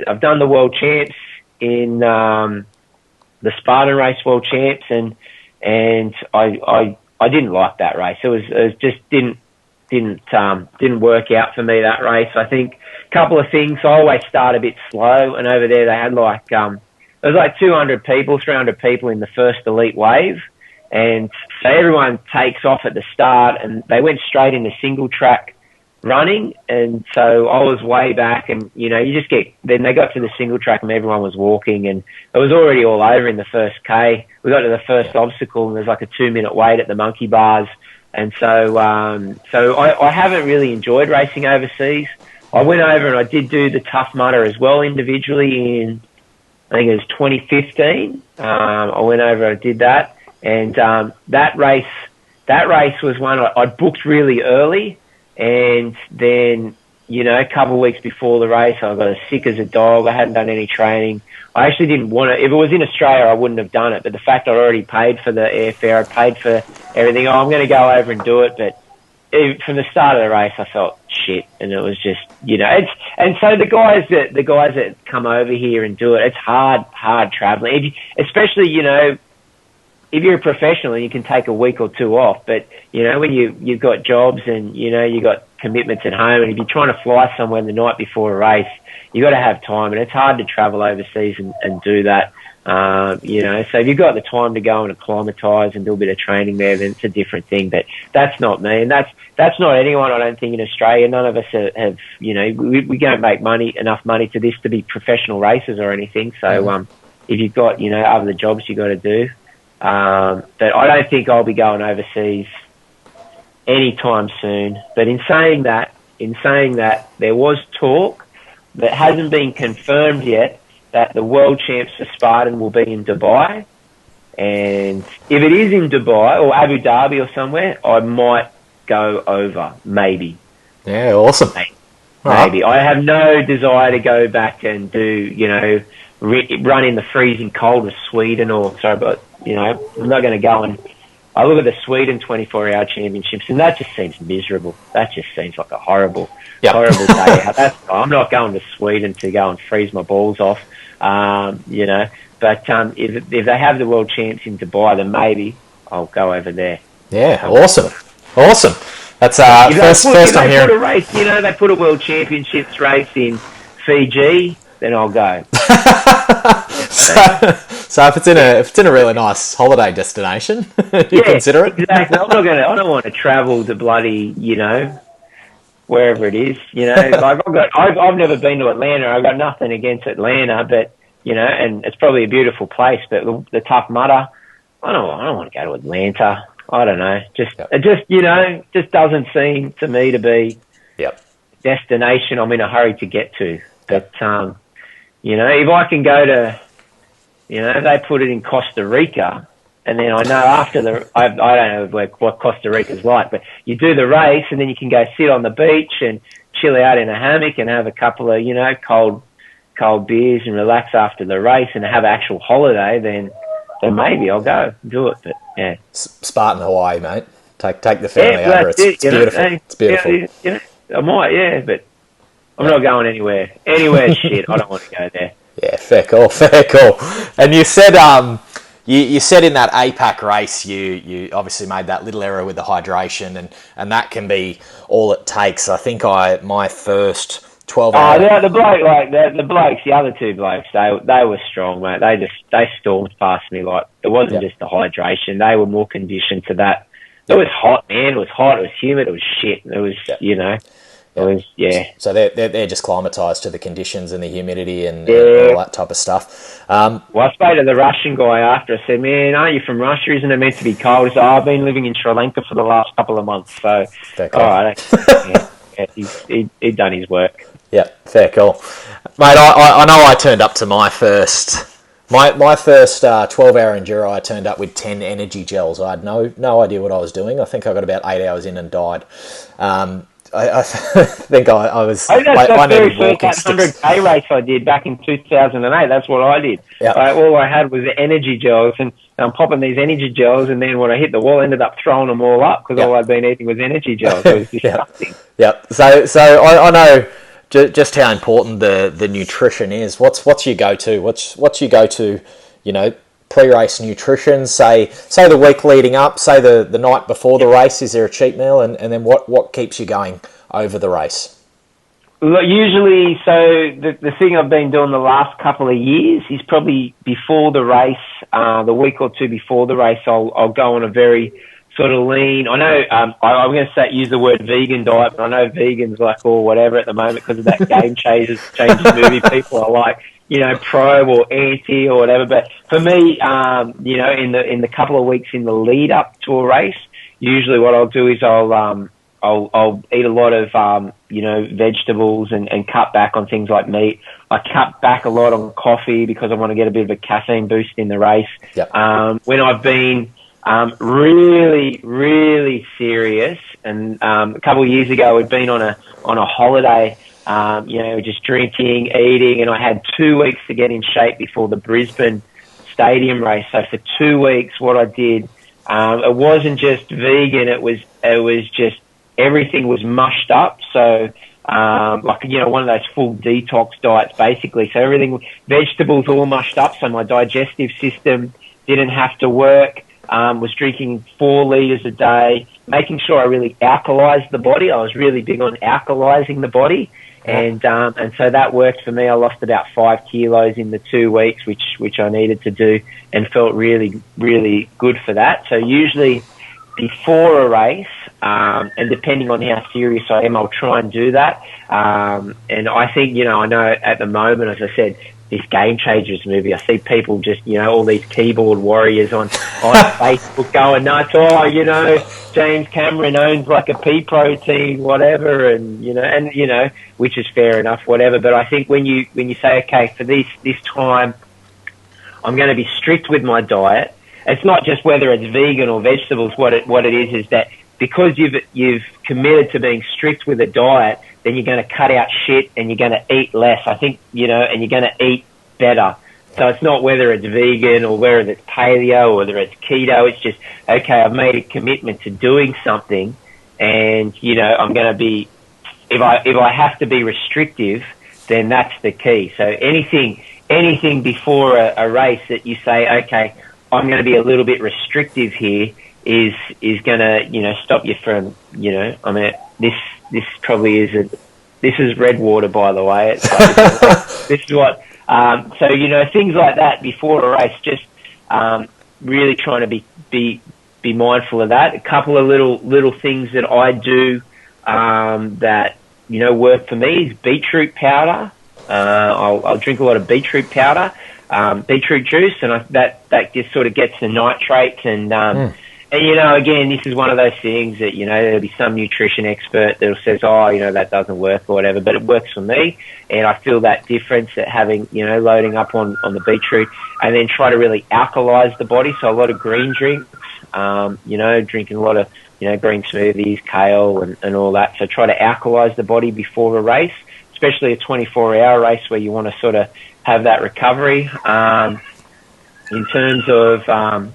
I've done the World Champs in the Spartan Race World Champs. And I didn't like that race. It just didn't work out for me, that race. I think couple of things. I always start a bit slow, and over there they had it was like 200 people, 300 people in the first elite wave, and so everyone takes off at the start, and they went straight into single track running, and so I was way back, and then they got to the single track and everyone was walking, and it was already all over in the first K. We got to the first obstacle and there's like a 2-minute wait at the monkey bars, and so I haven't really enjoyed racing overseas. I went over and I did do the Tough Mudder as well individually in, I think it was 2015. I went over and did that. And that race was one I booked really early. And then, a couple of weeks before the race, I got as sick as a dog. I hadn't done any training. I actually didn't want to. If it was in Australia, I wouldn't have done it. But the fact I'd already paid for the airfare, I paid for everything. I'm going to go over and do it. But from the start of the race, I felt shit, and it was just, and so the guys that come over here and do it, it's hard traveling, especially, if you're a professional and you can take a week or two off, but, when you've got jobs and, you've got commitments at home, and if you're trying to fly somewhere the night before a race, you got to have time, and it's hard to travel overseas and do that. So if you've got the time to go and acclimatise and do a bit of training there, then it's a different thing. But that's not me, and that's not anyone, I don't think, in Australia. None of us have we don't make enough money to this to be professional racers or anything. So if you've got, other jobs you got to do, but I don't think I'll be going overseas anytime soon. But in saying that, there was talk that hasn't been confirmed yet, that the World Champs for Spartan will be in Dubai. And if it is in Dubai or Abu Dhabi or somewhere, I might go over, maybe. Yeah, awesome. Maybe. I have no desire to go back and do, run in the freezing cold of Sweden I'm not going to go and... I look at the Sweden 24-hour championships, and that just seems miserable. That just seems like a horrible day out. I'm not going to Sweden to go and freeze my balls off. But if they have the World Champs in Dubai, then maybe I'll go over there. Yeah, awesome. That's first time hearing. They put a World Championships race in Fiji, then I'll go. So if it's in a really nice holiday destination, you consider it. Exactly. I don't want to travel to bloody, wherever it is. I've never been to Atlanta. I've got nothing against Atlanta, but and it's probably a beautiful place. But the Tough Mudder, I don't want to go to Atlanta. I don't know. It just doesn't seem to me to be a destination I'm in a hurry to get to. But if I can go to, they put it in Costa Rica, and then I know after I don't know what Costa Rica's like, but you do the race and then you can go sit on the beach and chill out in a hammock and have a couple of, cold beers and relax after the race and have an actual holiday, then maybe I'll go do it. But yeah, Spartan Hawaii, mate. Take the family over. It's beautiful. It's beautiful. I might, but I'm not going anywhere. Shit, I don't want to go there. Yeah, fair call. And you said you said in that APAC race you obviously made that little error with the hydration, and that can be all it takes. I think my first 12 hours. The bloke, the blokes, the other two blokes, they were strong, mate. They stormed past me. Like, it wasn't just the hydration. They were more conditioned to that It was hot, man. It was hot. It was humid. It was shit. It was, you know, it was, yeah. So they're just climatised to the conditions and the humidity and all that type of stuff. Well, I spoke to the Russian guy after. I said, man, aren't you from Russia? Isn't it meant to be cold? He said, I've been living in Sri Lanka for the last couple of months. So, fair call. All right. He'd done his work. Yeah, fair call. Mate, I know I turned up to my first 12-hour enduro. I turned up with 10 energy gels. I had no idea what I was doing. I think I got about 8 hours in and died. I think I was... I think that's the very first walking 100k race I did back in 2008. That's what I did. Yep. All I had was the energy gels, and I'm popping these energy gels, and then when I hit the wall, I ended up throwing them all up because all I'd been eating was energy gels. It was disgusting. Yep. So I know just how important the nutrition is. What's your go-to? What's your go-to, you know, pre-race nutrition? Say the week leading up, say the night before the race, is there a cheat meal? And then what keeps you going over the race? Usually, so the thing I've been doing the last couple of years is probably before the race, the week or two before the race, I'll go on a very sort of lean. I know I'm going to use the word vegan diet, but I know vegans like or whatever at the moment because of that Game Changers movie. People are like, you know, pro or anti or whatever. But for me, you know, in the couple of weeks in the lead up to a race, usually what I'll do is I'll eat a lot of, you know, vegetables and cut back on things like meat. I cut back a lot on coffee because I want to get a bit of a caffeine boost in the race. Yep. When I've been really, really serious, and a couple of years ago we'd been on a holiday, you know, just drinking, eating, and I had 2 weeks to get in shape before the Brisbane Stadium race. So for 2 weeks, what I did, it wasn't just vegan; it was just everything was mushed up. So, like, you know, one of those full detox diets, basically. So everything, vegetables all mushed up. So my digestive system didn't have to work. Was drinking 4 litres a day, making sure I really alkalized the body. I was really big on alkalizing the body. And so that worked for me. I lost about 5 kilos in the 2 weeks, which I needed to do, and felt really, really good for that. So usually before a race, and depending on how serious I am, I'll try and do that. And I think, you know, I know at the moment, as I said, this Game Changers movie, I see people just, you know, all these keyboard warriors on Facebook going nuts. Oh, you know, James Cameron owns like a pea protein, whatever, and you know, which is fair enough, whatever. But I think when you say, okay, for this time, I'm going to be strict with my diet. It's not just whether it's vegan or vegetables. What it is that because you've committed to being strict with a diet, then you're going to cut out shit and you're going to eat less. I think, you know, and you're going to eat better. So it's not whether it's vegan or whether it's paleo or whether it's keto. It's just, okay, I've made a commitment to doing something, and, you know, I'm going to be, if I have to be restrictive, then that's the key. So anything before a race that you say, okay, I'm going to be a little bit restrictive here, is going to, you know, stop you from, you know, I mean, this probably isn't, this is red water, by the way. It's like, this is what, so, you know, things like that before a race, just really trying to be mindful of that. A couple of little things that I do that, you know, work for me is beetroot powder. I'll drink a lot of beetroot powder, beetroot juice, and that just sort of gets the nitrates and, you know, again, this is one of those things that, you know, there'll be some nutrition expert that says, oh, you know, that doesn't work or whatever, but it works for me, and I feel that difference at having, you know, loading up on the beetroot, and then try to really alkalize the body. So a lot of green drinks, you know, drinking a lot of, you know, green smoothies, kale and all that. So try to alkalize the body before a race, especially a 24-hour race where you want to sort of have that recovery. In terms of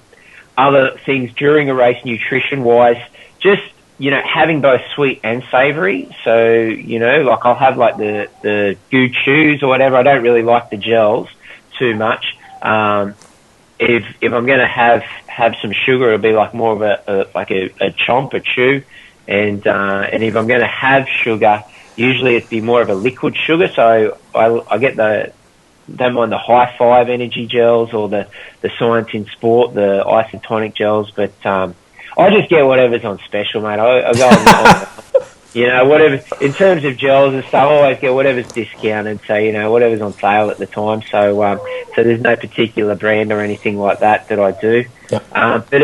other things during a race, nutrition-wise, just, you know, having both sweet and savoury. So, you know, like I'll have like the goo chews or whatever. I don't really like the gels too much. If I'm going to have some sugar, it'll be like more of a chomp, a chew. And if I'm going to have sugar, usually it'd be more of a liquid sugar. So I get don't mind the high five energy gels or the Science in Sport, the isotonic gels, but I just get whatever's on special, mate. I go on, whatever, in terms of gels and stuff, I always get whatever's discounted, so, whatever's on sale at the time. So there's no particular brand or anything like that I do. Yep. But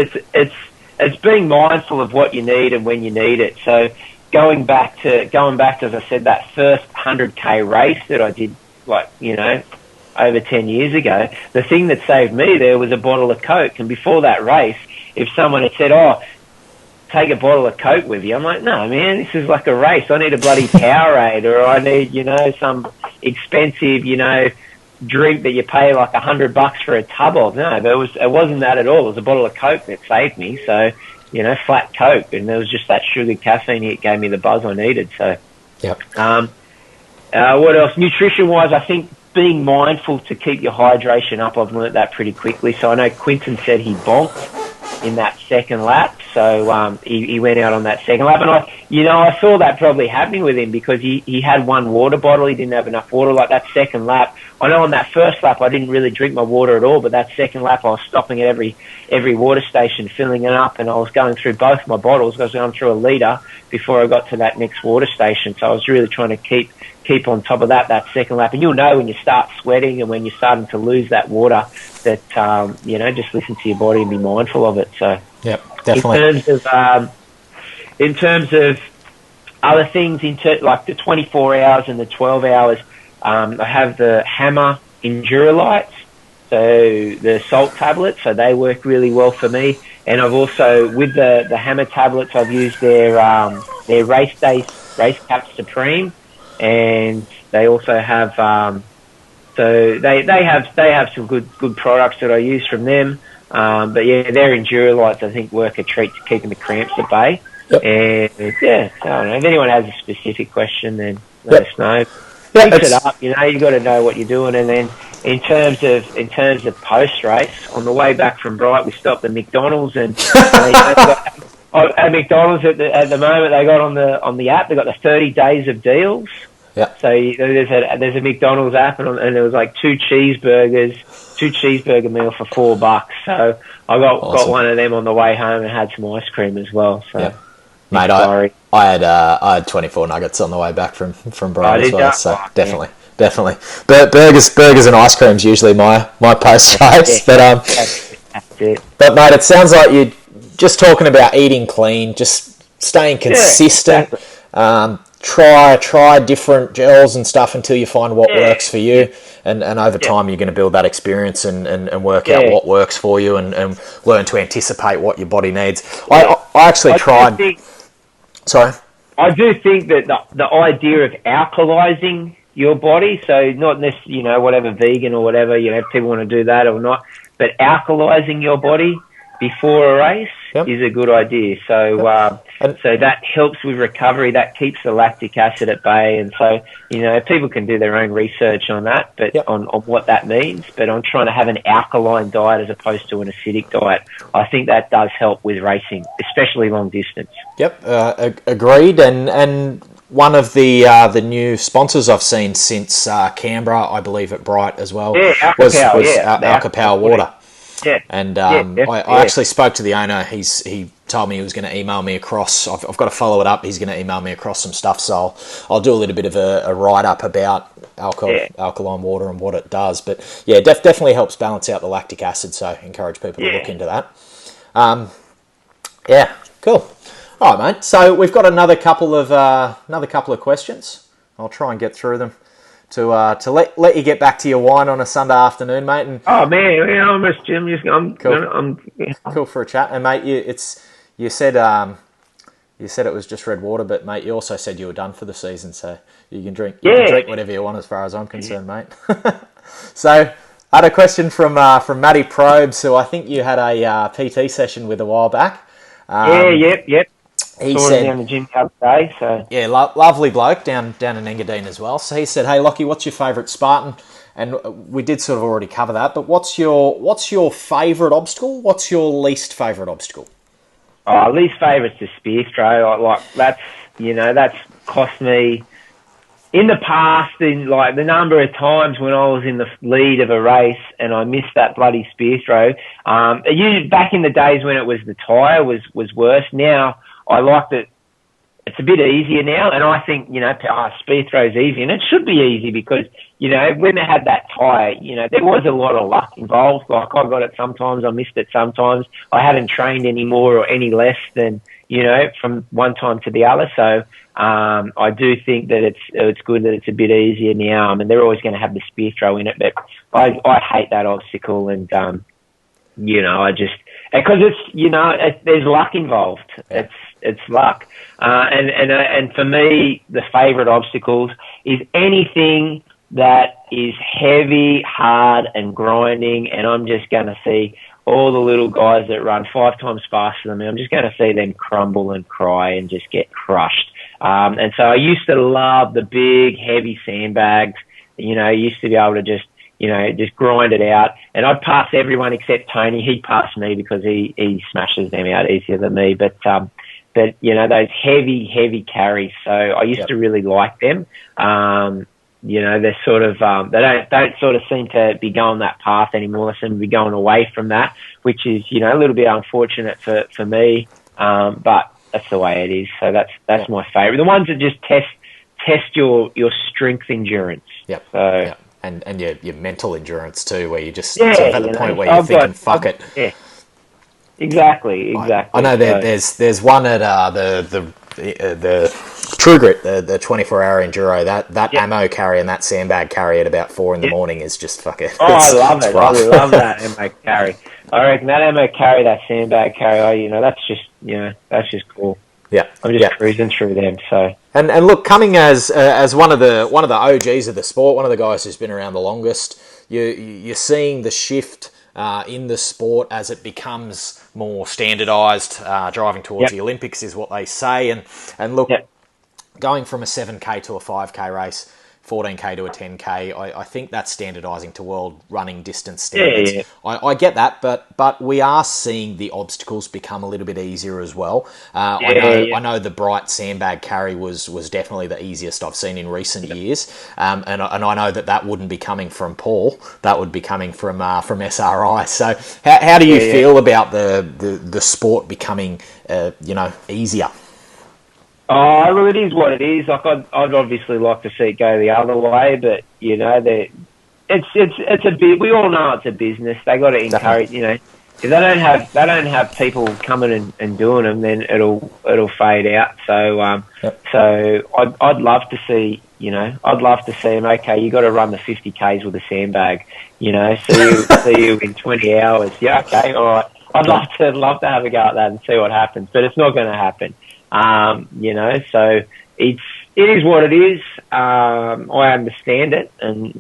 it's being mindful of what you need and when you need it. So going back to, as I said, that first 100K race that I did, over 10 years ago, the thing that saved me there was a bottle of Coke. And before that race, if someone had said, take a bottle of Coke with you, I'm like, no, man, this is like a race. I need a bloody Powerade, or I need, some expensive, drink that you pay like $100 for a tub of. No, it wasn't that at all. It was a bottle of Coke that saved me. So, flat Coke, and there was just that sugar caffeine. It gave me the buzz I needed. So, yep. What else? Nutrition-wise, I think being mindful to keep your hydration up. I've learnt that pretty quickly. So I know Quinton said he bonked in that second lap. So he went out on that second lap. And I saw that probably happening with him because he had one water bottle. He didn't have enough water. Like that second lap, I know on that first lap I didn't really drink my water at all, but that second lap I was stopping at every water station, filling it up, and I was going through both my bottles. I was going through a litre before I got to that next water station. So I was really trying to keep on top of that second lap. And you'll know when you start sweating and when you're starting to lose that water that, just listen to your body and be mindful of it. So, yep, definitely. In terms of other things, like the 24 hours and the 12 hours, I have the Hammer Endurolites, so the salt tablets, so they work really well for me. And I've also, with the Hammer tablets, I've used their Race Cap Supreme, and they also have so they have some good products that I use from them. But yeah, their Endurolites I think work a treat to keeping the cramps at bay. Yep. And yeah, I don't know. If anyone has a specific question, then let us know. Yeah, Mix it up, you got to know what you're doing. And then in terms of post race, on the way back from Bright, we stopped at McDonald's, and at McDonald's at the moment they got on the app, they got the 30 days of deals. Yeah. So there's a McDonald's app, and there was like two cheeseburger meal for $4. So I got one of them on the way home and had some ice cream as well. So. Yeah. Mate, I had 24 nuggets on the way back from Bright as well, so definitely. But burgers and ice cream's usually my post race. Yeah, that's it. But mate, it sounds like you're just talking about eating clean, just staying consistent. Yeah, exactly. Try different gels and stuff until you find what works for you, and over time you're going to build that experience and work out what works for you and learn to anticipate what your body needs. I actually tried. Sorry? I do think that the idea of alkalizing your body, so not necessarily, whatever vegan or whatever, if people want to do that or not, but alkalizing your body before a race is a good idea. So so that helps with recovery. That keeps the lactic acid at bay. And so, people can do their own research on that, but on what that means. But I'm trying to have an alkaline diet as opposed to an acidic diet. I think that does help with racing, especially long distance. Yep, agreed. And one of the new sponsors I've seen since Canberra, I believe at Bright as well, was Alka-Power water. Yeah. And I actually spoke to the owner. He told me he was going to email me across. I've got to follow it up. He's going to email me across some stuff. So I'll do a little bit of a write-up about alkaline water and what it does. But yeah, definitely helps balance out the lactic acid. So I encourage people to look into that. Yeah, cool. All right, mate. So we've got another couple of questions. I'll try and get through them. To let you get back to your wine on a Sunday afternoon, mate. And oh man, I miss Jim. I'm cool. Cool for a chat. And mate, you said it was just red water, but mate, you also said you were done for the season, so you can drink whatever you want as far as I'm concerned, mate. So I had a question from Matty Probes, who I think you had a PT session with a while back. Yep. He said down the gym the other day, so yeah, lovely bloke down in Engadine as well. So he said, "Hey, Lachy, what's your favourite Spartan?" And we did sort of already cover that. But what's your favourite obstacle? What's your least favourite obstacle? Least favourite's the spear throw. Like that's cost me in the past, in like the number of times when I was in the lead of a race and I missed that bloody spear throw, back in the days when it was the tyre was worse. Now I like that it's a bit easier now, and I think, spear throw's easy, and it should be easy because, when they had that tyre, there was a lot of luck involved. Like, I got it sometimes, I missed it sometimes. I hadn't trained any more or any less than, from one time to the other. So I do think that it's good that it's a bit easier now. I mean, they're always going to have the spear throw in it, but I hate that obstacle, and I just, because it's, there's luck involved. It's luck. And for me, the favourite obstacles is anything that is heavy, hard and grinding, and I'm just going to see all the little guys that run 5 times faster than me. I'm just going to see them crumble and cry and just get crushed. And so I used to love the big, heavy sandbags. I used to be able to just grind it out. And I'd pass everyone except Tony. He'd pass me because he smashes them out easier than me. But those heavy carries. So I used to really like them. They're sort of, they don't sort of seem to be going that path anymore. They seem to be going away from that, which is, a little bit unfortunate for me. But that's the way it is. So that's my favourite. The ones that just test your strength endurance. Yep. So. Yep. And your mental endurance too, where you just sort of at the point where you're thinking, fuck it. Yeah. Exactly. I know there's one at the True Grit, the 24-hour enduro. That ammo carry and that sandbag carry at about 4 in the morning is just fucking. Oh, I love it. I love that ammo carry. I reckon that ammo carry, that sandbag carry, that's just cool. Yeah, I'm just cruising through them. So and look, coming as one of the OGs of the sport, one of the guys who's been around the longest, you're seeing the shift in the sport as it becomes more standardised. Driving towards the Olympics is what they say, and look, going from a 7K to a 5K race, 14K to a 10K, I think that's standardising to world running distance standards. Yeah. I get that, but we are seeing the obstacles become a little bit easier as well. I know the Bright sandbag carry was definitely the easiest I've seen in recent years, and I know that wouldn't be coming from Paul. That would be coming from SRI. So how do you feel about the sport becoming easier? Oh, well, it is what it is. Like, I'd obviously like to see it go the other way, but it's a bit. We all know it's a business. They got to encourage. If they don't have people coming and doing them, then it'll fade out. So so I'd love to see. I'd love to see them. Okay, you got to run the 50 Ks with a sandbag. See you in 20 hours. Yeah, okay, all right. I'd love to have a go at that and see what happens, but it's not going to happen. So it is what it is. I understand it, and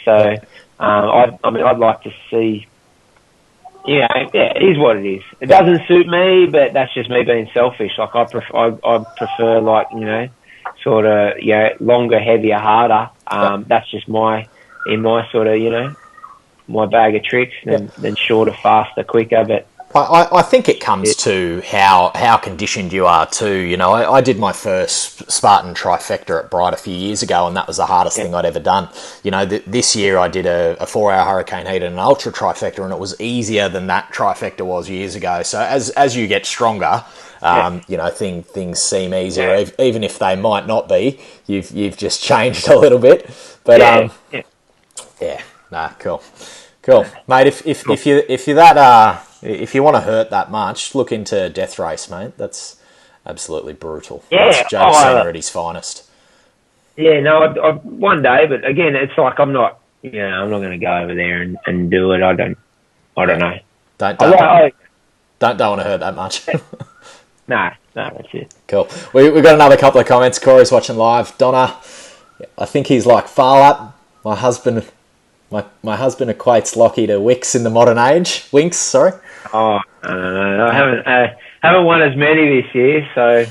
so I'd like to see. It is what it is. It doesn't suit me, but that's just me being selfish. Like, I prefer like sort of longer, heavier, harder. That's just my sort of my bag of tricks, than shorter, faster, quicker, but. I think it comes to how conditioned you are too. I did my first Spartan trifecta at Bright a few years ago, and that was the hardest thing I'd ever done. This year I did a 4-hour Hurricane Heat and an Ultra trifecta, and it was easier than that trifecta was years ago. So as you get stronger, things seem easier, even if they might not be. You've just changed a little bit, but cool, mate. If you're that if you want to hurt that much, look into Death Race, mate. That's absolutely brutal. Yeah, that's Joe Cena at his finest. Yeah, no, I one day, but again, it's like I'm not going to go over there and do it. I don't know. Don't want to hurt that much. No, that's it. Cool. We've got another couple of comments. Corey's watching live. Donna, I think he's like Farlap. My husband equates Lachy to Wicks in the modern age. Winks, sorry. Oh, I haven't won as many this year, so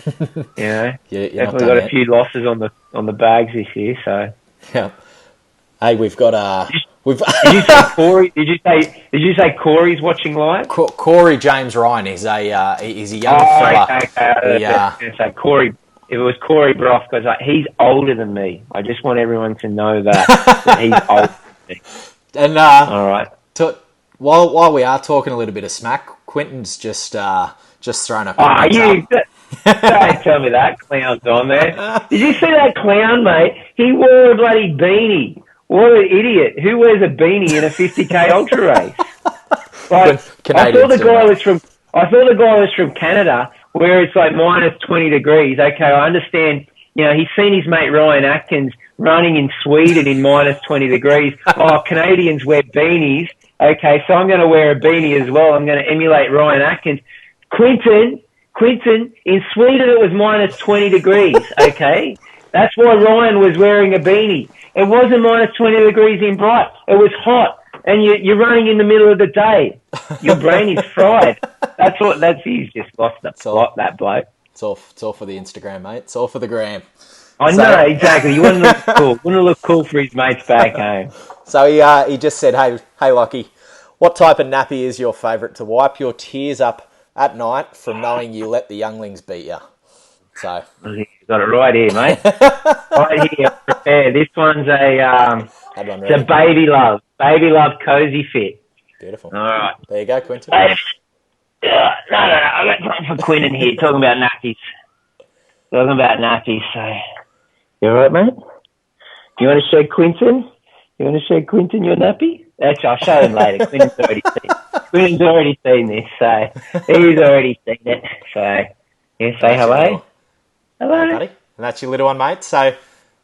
definitely got a few losses on the bags this year. So yeah. Hey, we've got Did you say Corey? Did you say Corey's watching live? Corey James Ryan is he's a young fella. Okay. So Corey if it was Corey Brock, because he's older than me. I just want everyone to know that he's older than me. And all right. While we are talking a little bit of smack, Quinton's just thrown up. Don't tell me that clown's on there. Did you see that clown, mate? He wore a bloody beanie. What an idiot! Who wears a beanie in a 50k ultra race? Like, I thought the guy was from Canada, where it's like minus 20 degrees. Okay, I understand. You know, he's seen his mate Ryan Atkins running in Sweden in minus 20 degrees. Oh, Canadians wear beanies. Okay, so I'm going to wear a beanie as well. I'm going to emulate Ryan Atkins. Quinton, in Sweden it was minus 20 degrees, okay? That's why Ryan was wearing a beanie. It wasn't minus 20 degrees in Bright. It was hot. And you're running in the middle of the day. Your brain is fried. He's just lost the plot, that bloke. It's all for the Instagram, mate. It's all for the gram. I know, exactly. You want to look cool. Want to look cool for his mates back home. So he just said, hey, Lachy, what type of nappy is your favourite to wipe your tears up at night from knowing you let the younglings beat you? So you got it right here, mate. Right here, prepare. This one's it's a Baby Love Cozy Fit. Beautiful. All right. There you go, Quinton. No. I got time for Quinton here, talking about nappies. So, you all right, mate? You want to show Quinton? Your nappy? Actually, I'll show him later. Quinton's already seen this, so he's already seen it. So, yeah, say hello. Hello. Hey, buddy. And that's your little one, mate. So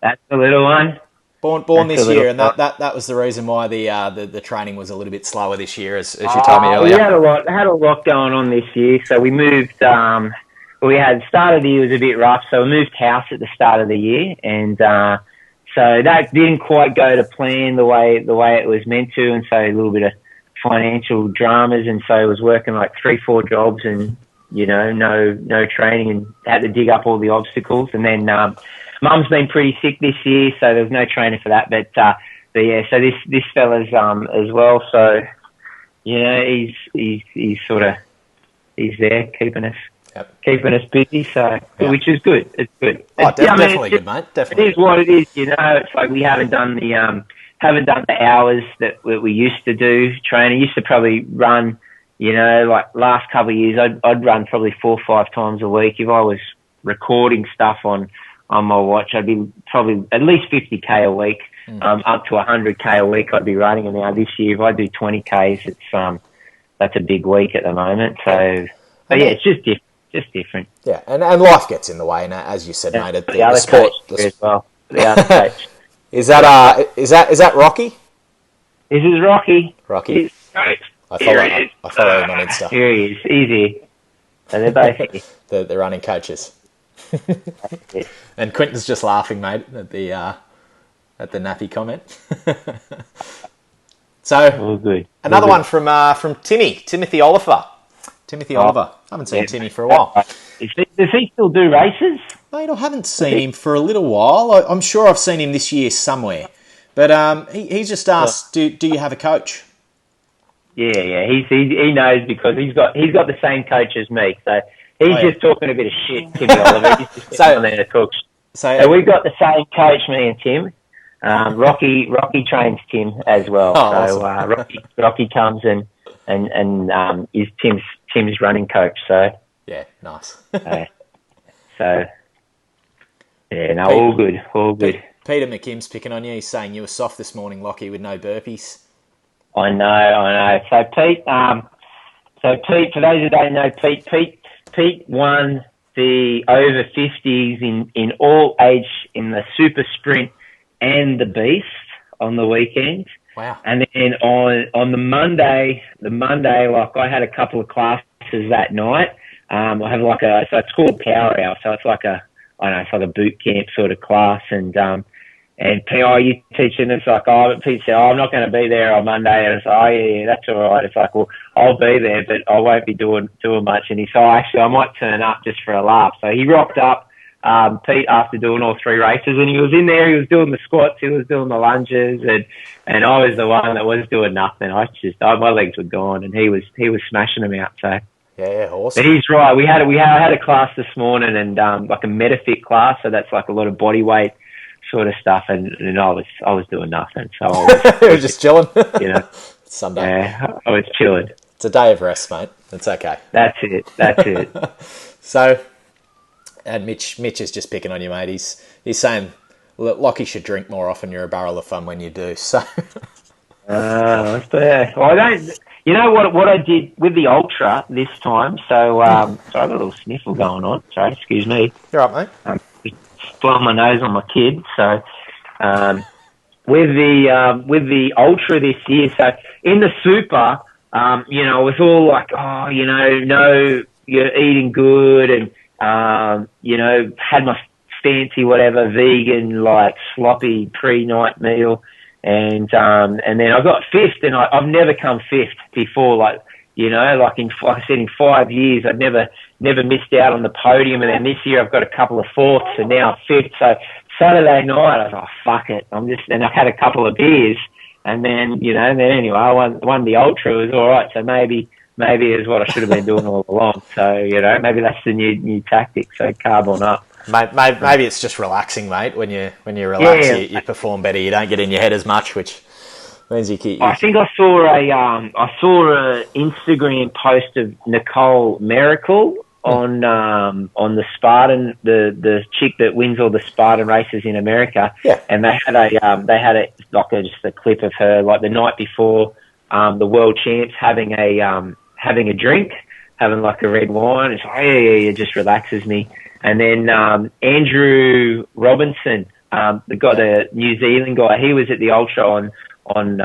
that's the little one. Born this year, and that was the reason why the training was a little bit slower this year, as you told me earlier. We had a lot going on this year, so we moved. We had start of the year was a bit rough, so we moved house at the start of the year, and so that didn't quite go to plan the way it was meant to, and so a little bit of financial dramas, and so I was working like 3-4 jobs, and no training, and had to dig up all the obstacles, and then. Mum's been pretty sick this year, so there was no training for that. But yeah, so this fella's as well. So he's there keeping us busy. So which is good. It's good. Oh, definitely good, mate. Definitely. It is what it is. It's like we haven't done the hours that we used to do training. Used to probably run. Like last couple of years, I'd run probably 4 or 5 times a week. If I was recording stuff on my watch, I'd be probably at least 50k a week, up to 100k a week I'd be running. And now this year, if I do 20ks, it's that's a big week at the moment. So yeah, it's just different. Yeah, and life gets in the way, and as you said, mate, the other sport as well. The other coach. Is that Rocky? This is Rocky. Rocky. I follow him on Insta. Here he is. Easy. So they're both here. the running coaches. And Quinton's just laughing, mate, at the nappy comment. So good. Another one from Timothy Oliver. I haven't seen Timmy for a while. Does he still do races? Mate, I haven't seen him for a little while. I'm sure I've seen him this year somewhere. But he just asked, do you have a coach? Yeah. He knows because he's got the same coach as me. So he's just talking a bit of shit, Timmy Oliver. He's just on there to talk. So we've got the same coach, me and Tim. Rocky trains Tim as well. Awesome. Rocky comes and is Tim's running coach. So yeah, nice. All good. Peter McKim's picking on you. He's saying you were soft this morning, Lachy, with no burpees. I know. So Pete, for those who don't know, Pete won the over 50s in all age in the super sprint and the beast on the weekend. Wow. And then on the Monday, like I had a couple of classes that night. I have so it's called Power Hour. So it's like it's like a boot camp sort of class. And Pete, you teaching? It's like, but Pete said, I'm not going to be there on Monday. And it's like, yeah, that's all right. It's like, well, I'll be there, but I won't be doing much. And he said, actually, I might turn up just for a laugh. So he rocked up, Pete, after doing all 3 races, and he was in there. He was doing the squats, he was doing the lunges, and I was the one that was doing nothing. My legs were gone, and he was smashing them out. So Yeah, But awesome. he's right. I had a class this morning, and like a metafit class, so that's like a lot of body weight sort of stuff, and I was doing nothing, so I We're was just chilling. you know, Sunday. yeah, I was chilling. It's a day of rest, mate. It's okay. That's it. That's it. So, and Mitch is just picking on you, mate. He's saying Lachy should drink more often. You're a barrel of fun when you do. So, Well, I don't. You know what I did with the Ultra this time? So, so I got a little sniffle going on. Sorry, excuse me. you're right, mate. Just blowing my nose on my kid. So, with the Ultra this year, so in the Super, it was all like, oh, no, you're eating good, and had my fancy whatever vegan like sloppy pre-night meal. And then I got fifth, and I've never come fifth before. Like I said, in 5 years, I've never missed out on the podium. And then this year, I've got a couple of fourths, and now I'm fifth. So Saturday night, I was like, fuck it, and I had a couple of beers, and then anyway, I won the Ultra. It was all right. So maybe it's what I should have been doing all along. So maybe that's the new tactic. So carb on up. Maybe it's just relaxing, mate. When you relax, you perform better. You don't get in your head as much, which means you keep. I think I saw a Instagram post of Nicole Miracle on the Spartan, the chick that wins all the Spartan races in America. Yeah. And they had just a clip of her like the night before the world champs having a drink, having like a red wine. It's like, it just relaxes me. And then Andrew Robinson, the New Zealand guy, he was at the Ultra on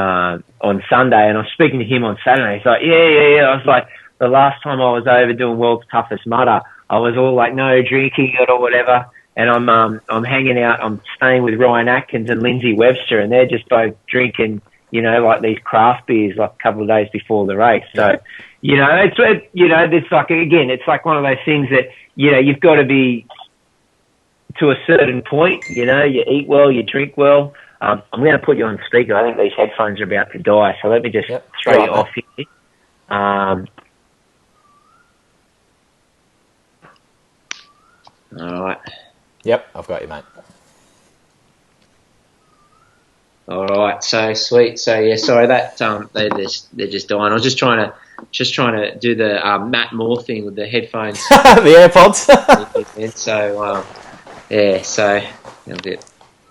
Sunday, and I was speaking to him on Saturday. He's like, yeah. I was like, the last time I was over doing World's Toughest Mudder, I was all like, no drinking it or whatever. And I'm hanging out, I'm staying with Ryan Atkins and Lindsay Webster, and they're just both drinking, like these craft beers like a couple of days before the race. So, it's like, again, it's like one of those things that, you've got to be to a certain point, you eat well, you drink well. I'm going to put you on speaker. I think these headphones are about to die, so let me just throw you off here. All right. Yep, I've got you, mate. All right, so sweet. So yeah, sorry that they're just dying. I was just trying to do the Matt Moore thing with the headphones, the AirPods. So so a bit.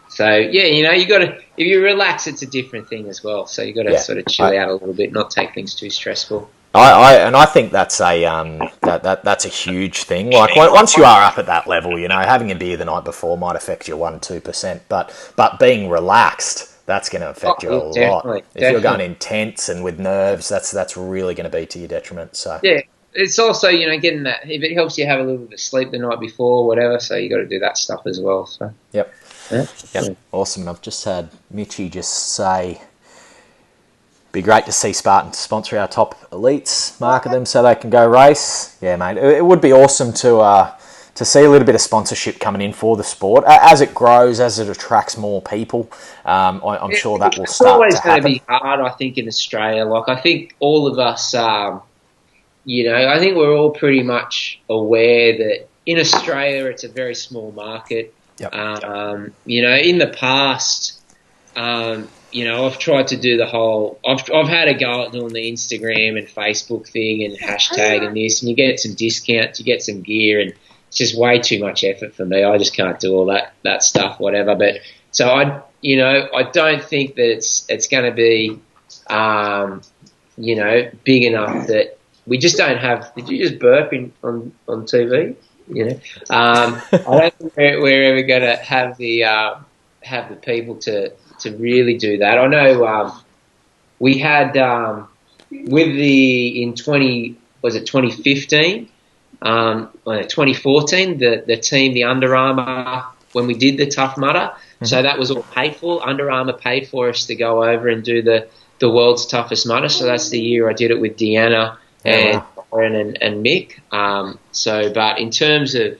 So yeah, you got to, if you relax, it's a different thing as well. So you got to sort of chill out a little bit, not take things too stressful. I think that's that's a huge thing. Like once you are up at that level, having a beer the night before might affect you 1-2%, but being relaxed, that's going to affect you a lot. If you're going intense and with nerves, that's really going to be to your detriment. So yeah, it's also getting that, if it helps you have a little bit of sleep the night before, whatever. So you got to do that stuff as well. So yep. Yeah. Yep. Awesome. I've just had Mitchie just say, be great to see Spartan sponsor our top elites, market them so they can go race. Yeah, mate. It would be awesome to see a little bit of sponsorship coming in for the sport as it grows, as it attracts more people. I'm sure that will start to happen. It's always going to be hard, I think, in Australia. Like, I think all of us, I think we're all pretty much aware that in Australia it's a very small market. Yep. In the past, I've tried to do the whole. I've had a go at doing the Instagram and Facebook thing and hashtag and this, and you get some discounts, you get some gear, and it's just way too much effort for me. I just can't do all that stuff, whatever. But so I don't think that it's going to be, big enough that we just don't have. Did you just burp on TV? I don't think we're ever going to have the people to really do that. I know we had in 2015, 2014, the team, the Under Armour, when we did the Tough Mudder. Mm-hmm. So that was all paid for. Under Armour paid for us to go over and do the world's toughest mudder. So that's the year I did it with Deanna and Aaron and Mick. But in terms of,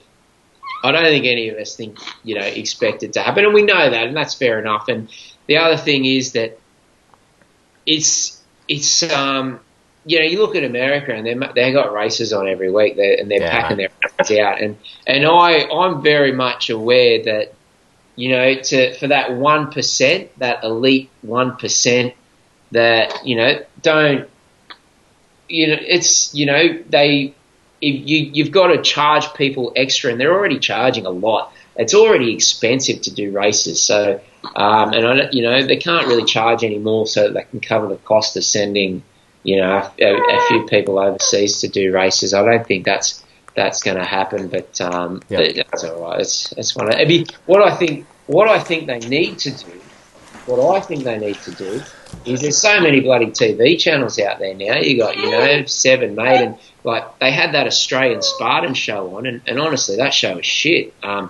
I don't think any of us expect it to happen, and we know that, and that's fair enough. And the other thing is that it's you look at America and they got races on every week, and they're packing their races out, and I'm very much aware that for that 1%, that elite 1%, that don't it's you've got to charge people extra, and they're already charging a lot. It's already expensive to do races, so they can't really charge any more, so that they can cover the cost of sending a few people overseas to do races. I don't think that's going to happen, but that's all right. It's one. What I think they need to do is there's so many bloody TV channels out there now. You got Seven Mate, and like they had that Australian Spartan show on, and honestly that show was shit. I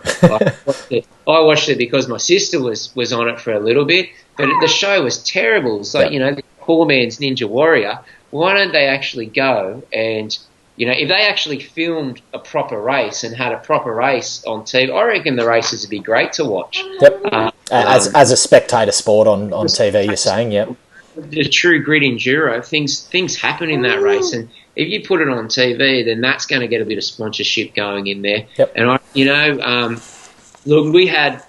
watched it because my sister was on it for a little bit, but the show was terrible. It's like the poor man's Ninja Warrior. Why don't they actually go and if they actually filmed a proper race and had a proper race on TV, I reckon the races would be great to watch. Yep. As a spectator sport on TV, you're saying, yep. The true grit enduro, things happen in that race, and if you put it on TV, then that's going to get a bit of sponsorship going in there. Yep. And look, we had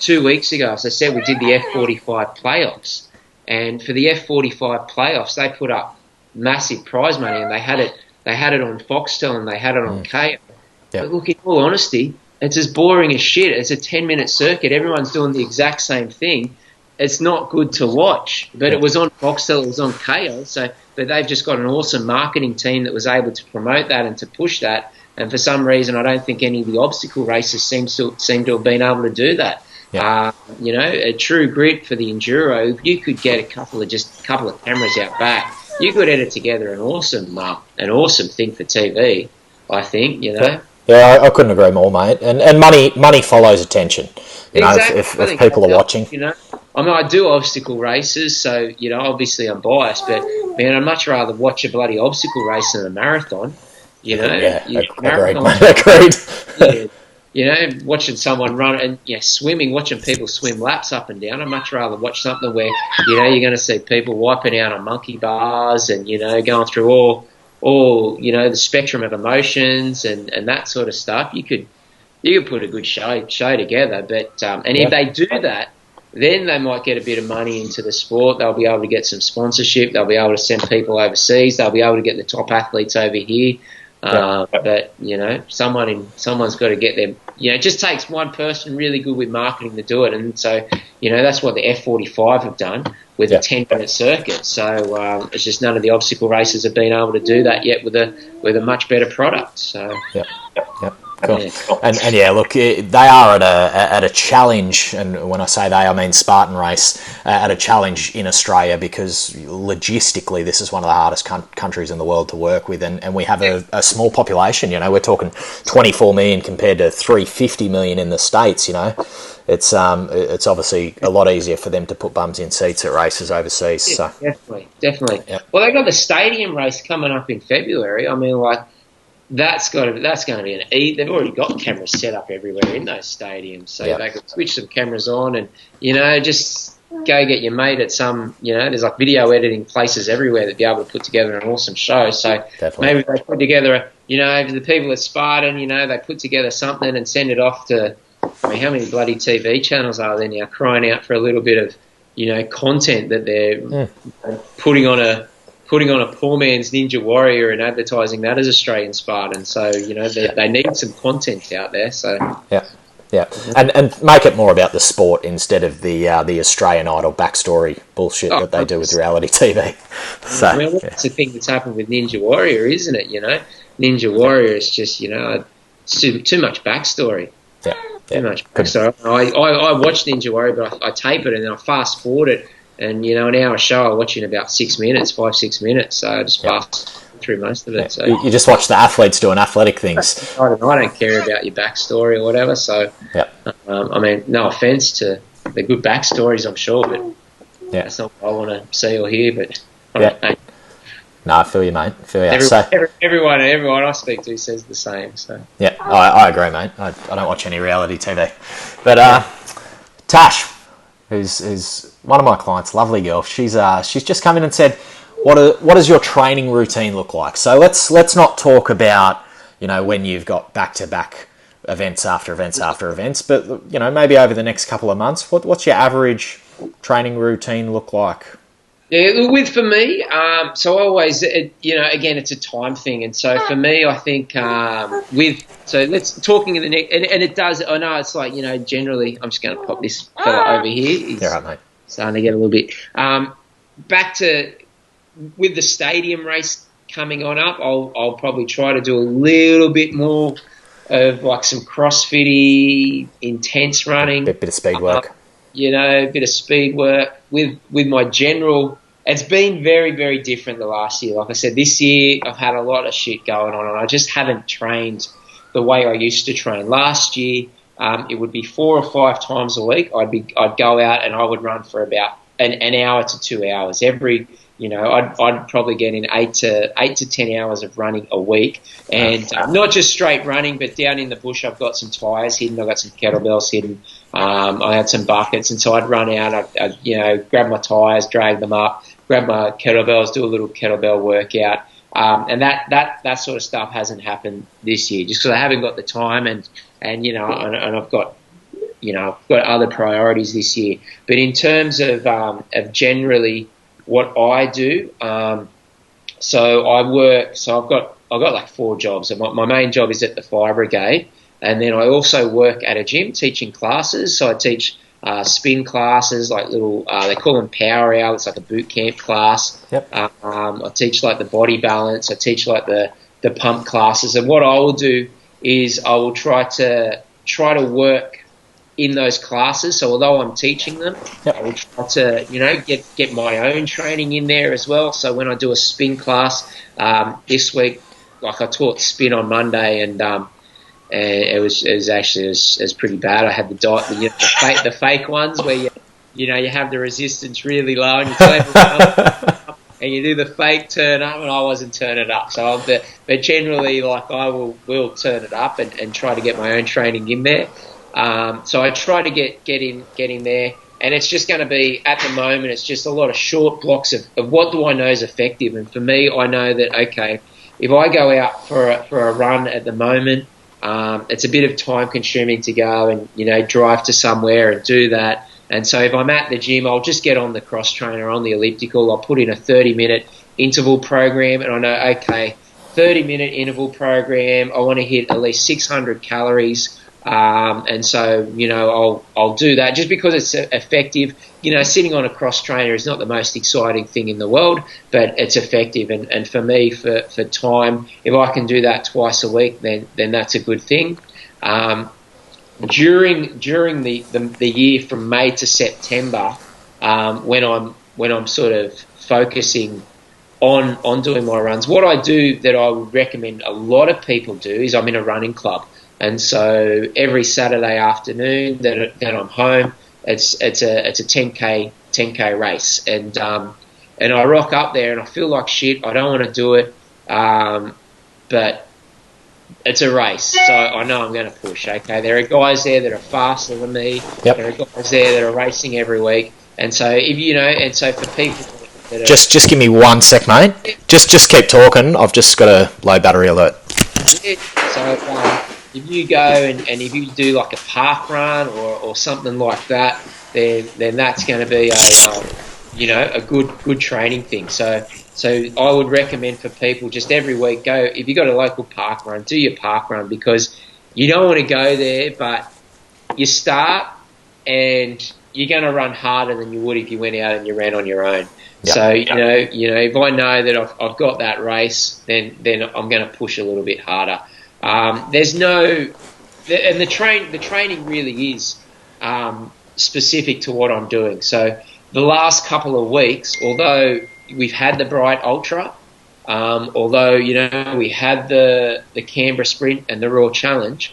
2 weeks ago, as I said, we did the F45 playoffs, and for the F45 playoffs, they put up massive prize money, and they had it on Foxtel and they had it on KO. Yep. But look, in all honesty, it's as boring as shit. It's a 10-minute circuit. Everyone's doing the exact same thing. It's not good to watch. But it was on Foxtel, it was on KO, but they've just got an awesome marketing team that was able to promote that and to push that. And for some reason, I don't think any of the obstacle races seem to have been able to do that. Yep. A true grit for the enduro, if you could get a couple of cameras out back, you could edit together an awesome thing for TV, I think, Yeah, I couldn't agree more, mate. And money follows attention. Exactly. If people are watching. I do obstacle races, so, obviously I'm biased, but, man, I'd much rather watch a bloody obstacle race than a marathon, Agreed. Yeah, watching someone run and swimming, watching people swim laps up and down. I'd much rather watch something where you're going to see people wiping out on monkey bars and going through all the spectrum of emotions and that sort of stuff. You could put a good show together, but if they do that, then they might get a bit of money into the sport. They'll be able to get some sponsorship. They'll be able to send people overseas. They'll be able to get the top athletes over here. But someone's got to get them. It just takes one person really good with marketing to do it, and so that's what the F45 have done with a 10-minute circuit. So it's just none of the obstacle races have been able to do that yet with a much better product. So cool. And look, they are at a challenge, and when I say they, I mean Spartan Race, at a challenge in Australia, because logistically this is one of the hardest countries in the world to work with, and we have a small population. We're talking 24 million compared to 350 million in the States. It's obviously a lot easier for them to put bums in seats at races overseas. So definitely. Yep. Well, they got the stadium race coming up in February. I mean, like, that's going to be they've already got cameras set up everywhere in those stadiums, so they could switch some cameras on and just go get your mate at some there's like video editing places everywhere that'd be able to put together an awesome show. So maybe they put together the people at Spartan, they put together something and send it off to, I mean, how many bloody TV channels are there now crying out for a little bit of content that they're putting on a poor man's Ninja Warrior and advertising that as Australian Spartan. So, they need some content out there. So and make it more about the sport instead of the Australian Idol backstory bullshit that they do with reality TV. So, I mean, that's the thing that's happened with Ninja Warrior, isn't it? Ninja Warrior is just, too much backstory. Too much backstory. I watch Ninja Warrior, but I tape it and then I fast forward it. And, an hour show I watch in about 6 minutes, 5-6 minutes. So I just pass through most of it. So you just watch the athletes doing athletic things. I don't care about your backstory or whatever. So, I mean, no offence to the good backstories, I'm sure, but that's not what I want to see or hear. But no, I feel you, mate. Everyone I speak to says the same. So I agree, mate. I don't watch any reality TV. But Tash, who's one of my clients, lovely girl. She's just come in and said, what does your training routine look like? So let's not talk about, when you've got back-to-back events after events after events, but, maybe over the next couple of months, what's your average training routine look like? Yeah, for me, so I always, again, it's a time thing. And so for me, I think let's talking in the next, and it does, I know it's like, generally, I'm just going to pop this fella over here. He's right, mate. Starting to get a little bit. Back to, with the stadium race coming on up, I'll probably try to do a little bit more of like some CrossFit-y, intense running. Bit of speed work. A bit of speed work with my general. It's been very, very different the last year. Like I said, this year I've had a lot of shit going on, and I just haven't trained the way I used to train. Last year, it would be 4 or 5 times a week. I'd go out and I would run for about an hour to 2 hours every. I'd probably get in 8 to 10 hours of running a week, and not just straight running, but down in the bush. I've got some tyres hidden. I've got some kettlebells hidden. I had some buckets, and so I'd run out. I'd grab my tyres, drag them up, grab my kettlebells, do a little kettlebell workout, and that sort of stuff hasn't happened this year, just because I haven't got the time, and I've got I've got other priorities this year. But in terms of generally what I do, so I work. So I've got like 4 jobs. And my main job is at the fire brigade, and then I also work at a gym teaching classes. So I teach spin classes, like little. They call them power hour. It's like a boot camp class. Yep. I teach like the body balance. I teach like the pump classes. And what I will do is I will try to work in those classes. So although I'm teaching them, yep, I will try to, get my own training in there as well. So when I do a spin class, this week, like I taught spin on Monday, and it was actually pretty bad. I had the fake ones where you have the resistance really low, and you tell everyone and you do the fake turn up, and I wasn't turning up. So but generally, like I will turn it up and try to get my own training in there. So I try to get in there, and it's just going to be, at the moment, it's just a lot of short blocks of what do I know is effective. And for me, I know that, okay, if I go out for a run at the moment, it's a bit of time consuming to go and, drive to somewhere and do that. And so if I'm at the gym, I'll just get on the cross trainer, on the elliptical. I'll put in a 30-minute interval program, and I know, okay, 30-minute interval program, I want to hit at least 600 calories. And so, I'll do that just because it's effective. Sitting on a cross trainer is not the most exciting thing in the world, but it's effective. And for me, for time, if I can do that twice a week, then that's a good thing. During the year from May to September, when I'm sort of focusing on doing my runs, what I do that I would recommend a lot of people do is I'm in a running club. And so every Saturday afternoon that I'm home, it's a 10k race, and I rock up there and I feel like shit. I don't want to do it, but it's a race, so I know I'm going to push. Okay, there are guys there that are faster than me. Yep. There are guys there that are racing every week, and so for people that are, just give me 1 sec, mate. Just keep talking. I've just got a low battery alert. So. If you go and if you do like a park run or something like that, then that's going to be a good training thing. So I would recommend for people just every week go, if you got a local park run, do your park run, because you don't want to go there, but you start and you're going to run harder than you would if you went out and you ran on your own. Yep. So if I know that I've got that race, then I'm going to push a little bit harder. There's no, and the training really is specific to what I'm doing. So the last couple of weeks, although we've had the Bright Ultra, although we had the Canberra Sprint and the Raw Challenge,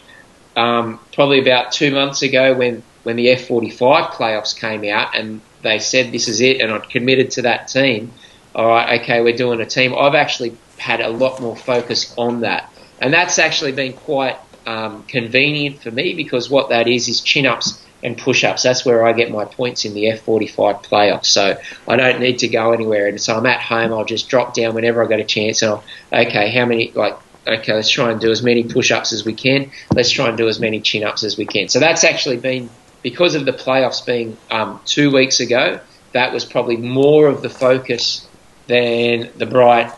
probably about 2 months ago when the F45 playoffs came out and they said this is it, and I'd committed to that team. All right, okay, we're doing a team. I've actually had a lot more focus on that. And that's actually been quite convenient for me, because what that is chin-ups and push-ups. That's where I get my points in the F45 playoffs. So I don't need to go anywhere. And so I'm at home. I'll just drop down whenever I get a chance. And okay, let's try and do as many push-ups as we can. Let's try and do as many chin-ups as we can. So that's actually been, because of the playoffs being 2 weeks ago, that was probably more of the focus than the Bright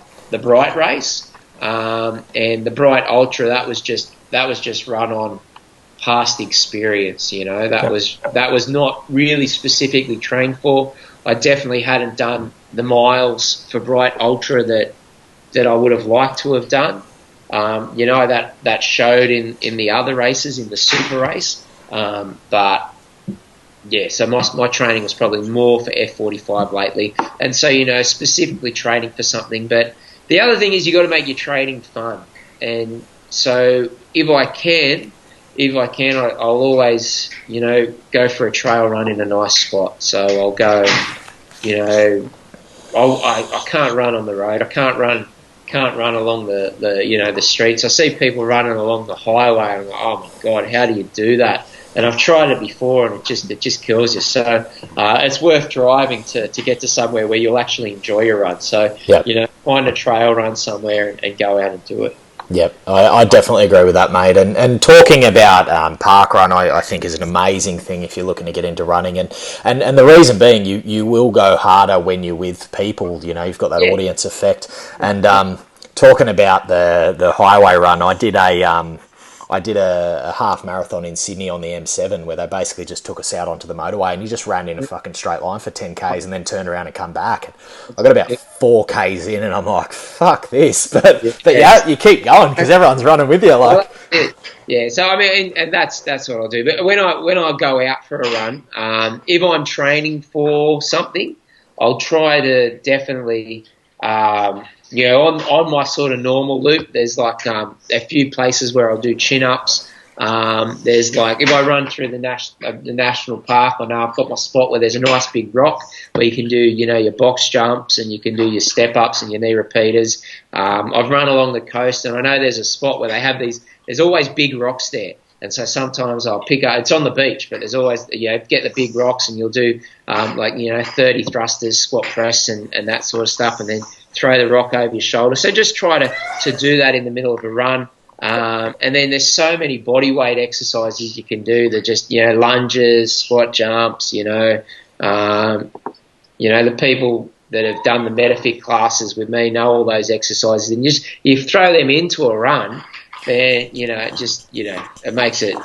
race. And the Bright Ultra, that was just run on past experience. That was not really specifically trained for. I definitely hadn't done the miles for Bright Ultra that I would have liked to have done. That showed in the other races, in the super race. But yeah, so my training was probably more for F45 lately. And so, specifically training for something. But the other thing is you got to make your training fun. And so if I can, I'll always, go for a trail run in a nice spot. So I'll go, I can't run on the road. I can't run along the streets. I see people running along the highway, and I'm like, oh my God, how do you do that? And I've tried it before, and it just kills you. So it's worth driving to get to somewhere where you'll actually enjoy your run. So find a trail run somewhere and go out and do it. Yep, I definitely agree with that, mate. And talking about park run, I think is an amazing thing if you're looking to get into running. And the reason being, you will go harder when you're with people. You've got that audience effect. And talking about the highway run, I did a half marathon in Sydney on the M7 where they basically just took us out onto the motorway and you just ran in a fucking straight line for 10Ks and then turned around and come back. And I got about 4Ks in and I'm like, fuck this. But you keep going because everyone's running with you. Like, yeah. So I mean, and that's what I'll do. But when I go out for a run, if I'm training for something, I'll try to definitely. On my sort of normal loop, there's like a few places where I'll do chin-ups. There's like, if I run through the national park, I know I've got my spot where there's a nice big rock where you can do, your box jumps and you can do your step-ups and your knee repeaters. I've run along the coast and I know there's a spot where they have there's always big rocks there. And so sometimes I'll pick up, it's on the beach, but there's always, get the big rocks and you'll do 30 thrusters, squat press and that sort of stuff, and then throw the rock over your shoulder. So just try to do that in the middle of a run. And then there's so many body weight exercises you can do that just, lunges, squat jumps, the people that have done the Metafit classes with me know all those exercises, and you throw them into a run, then, it makes it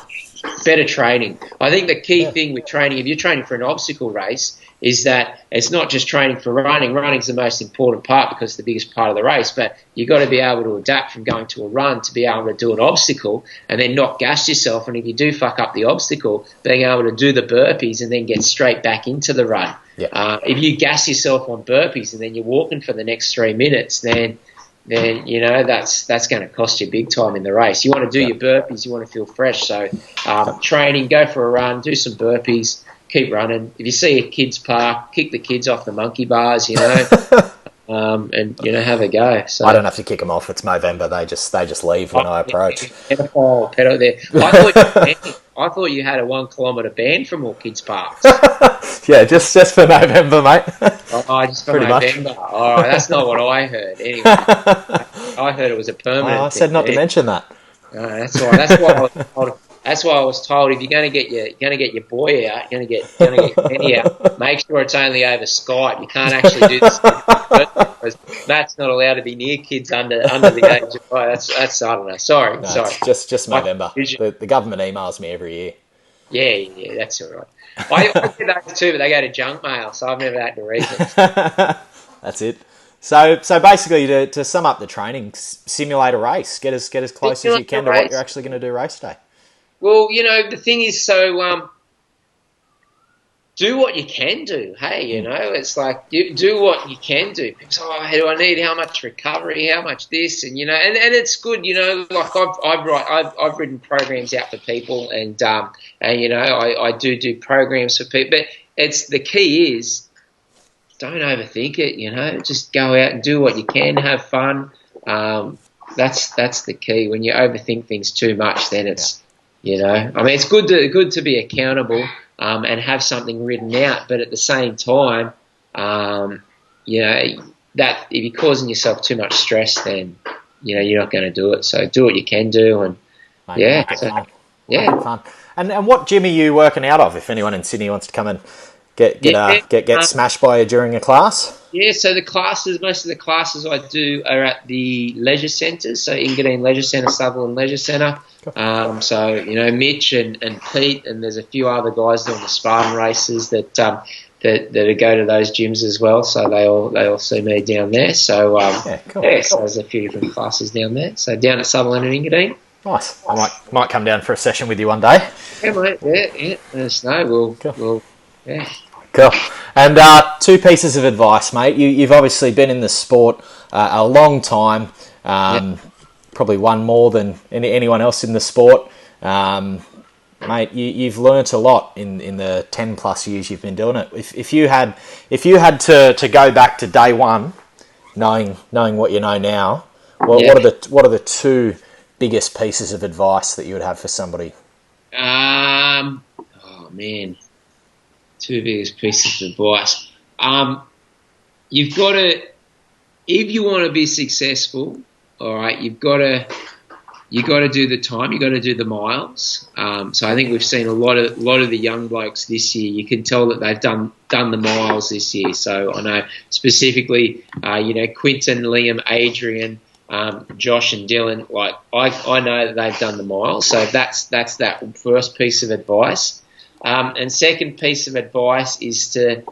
better training. I think the key thing with training, if you're training for an obstacle race, is that it's not just training for running. Running's the most important part because it's the biggest part of the race, but you've got to be able to adapt from going to a run to be able to do an obstacle and then not gas yourself. And if you do fuck up the obstacle, being able to do the burpees and then get straight back into the run. Yeah. If you gas yourself on burpees and then you're walking for the next 3 minutes, then that's going to cost you big time in the race. You want to do your burpees, you want to feel fresh. So training, go for a run, do some burpees, keep running. If you see a kids park, kick the kids off the monkey bars, and have a go. So I don't have to kick them off. It's Movember. They just leave when I approach. Pedal there. I thought you had a 1 kilometre ban from all kids parks. Yeah, just for November, mate. Just for November. Oh, that's not what I heard. Anyway, I heard it was a permanent. I said not to mention that. That's why. That's why I was told if you're going to get your boy out, you're going to get Penny out. Make sure it's only over Skype. You can't actually do this because Matt's not allowed to be near kids under the age of. Oh, that's I don't know. Sorry. It's just November. The government emails me every year. Yeah, that's all right. I get those too, but they go to junk mail, so I've never had to read them. That's it. So basically, to sum up the training, simulate a race. Get as close as you can to what you're actually going to do race day. Well, the thing is, so do what you can do. Hey, it's like you do what you can do. Because, do I need how much recovery, how much this, and and it's good. Like I've written programs out for people, and I do programs for people. But it's the key is don't overthink it. Just go out and do what you can, have fun. That's the key. When you overthink things too much, then it's. I mean, it's good to be accountable, and have something written out. But at the same time, that if you're causing yourself too much stress, then you're not going to do it. So do what you can do, and Make it fun. Make it fun. And what gym are you working out of? If anyone in Sydney wants to come and get smashed by you during a class. Yeah, so most of the classes I do are at the leisure centres, so Engadine Leisure Centre, Sutherland Leisure Centre. So Mitch and Pete, and there's a few other guys doing the Spartan races that go to those gyms as well. So they all see me down there. So so there's a few different classes down there. So down at Sutherland and Engadine. Nice. I might come down for a session with you one day. Yeah, mate. Yeah. Let us know. Yeah. Cool. And 2 pieces of advice, mate. You've obviously been in the sport a long time, probably one more than anyone else in the sport. Mate, you've learnt a lot in the 10 plus years you've been doing it. If you had to go back to day one, knowing what you know now, what are the 2 biggest pieces of advice that you would have for somebody? Oh man. 2 biggest pieces of advice. You've got to, if you want to be successful, all right, you've got to do the time. You've got to do the miles. So I think we've seen a lot of the young blokes this year. You can tell that they've done the miles this year. So I know specifically, Quinton, Liam, Adrian, Josh and Dylan. Like I know that they've done the miles. So that's that first piece of advice. And second piece of advice is to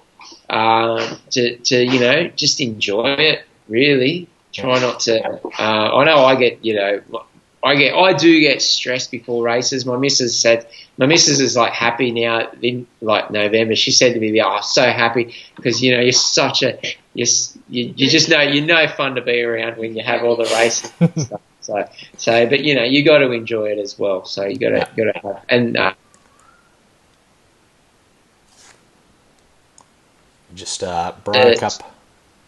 just enjoy it. Really, try not to. I know I do get stressed before races. My missus is like happy now in like November. She said to me, "I'm so happy because you're such a you just know you're no fun to be around when you have all the races and stuff." So but you got to enjoy it as well. So you got to have and. Just broke up.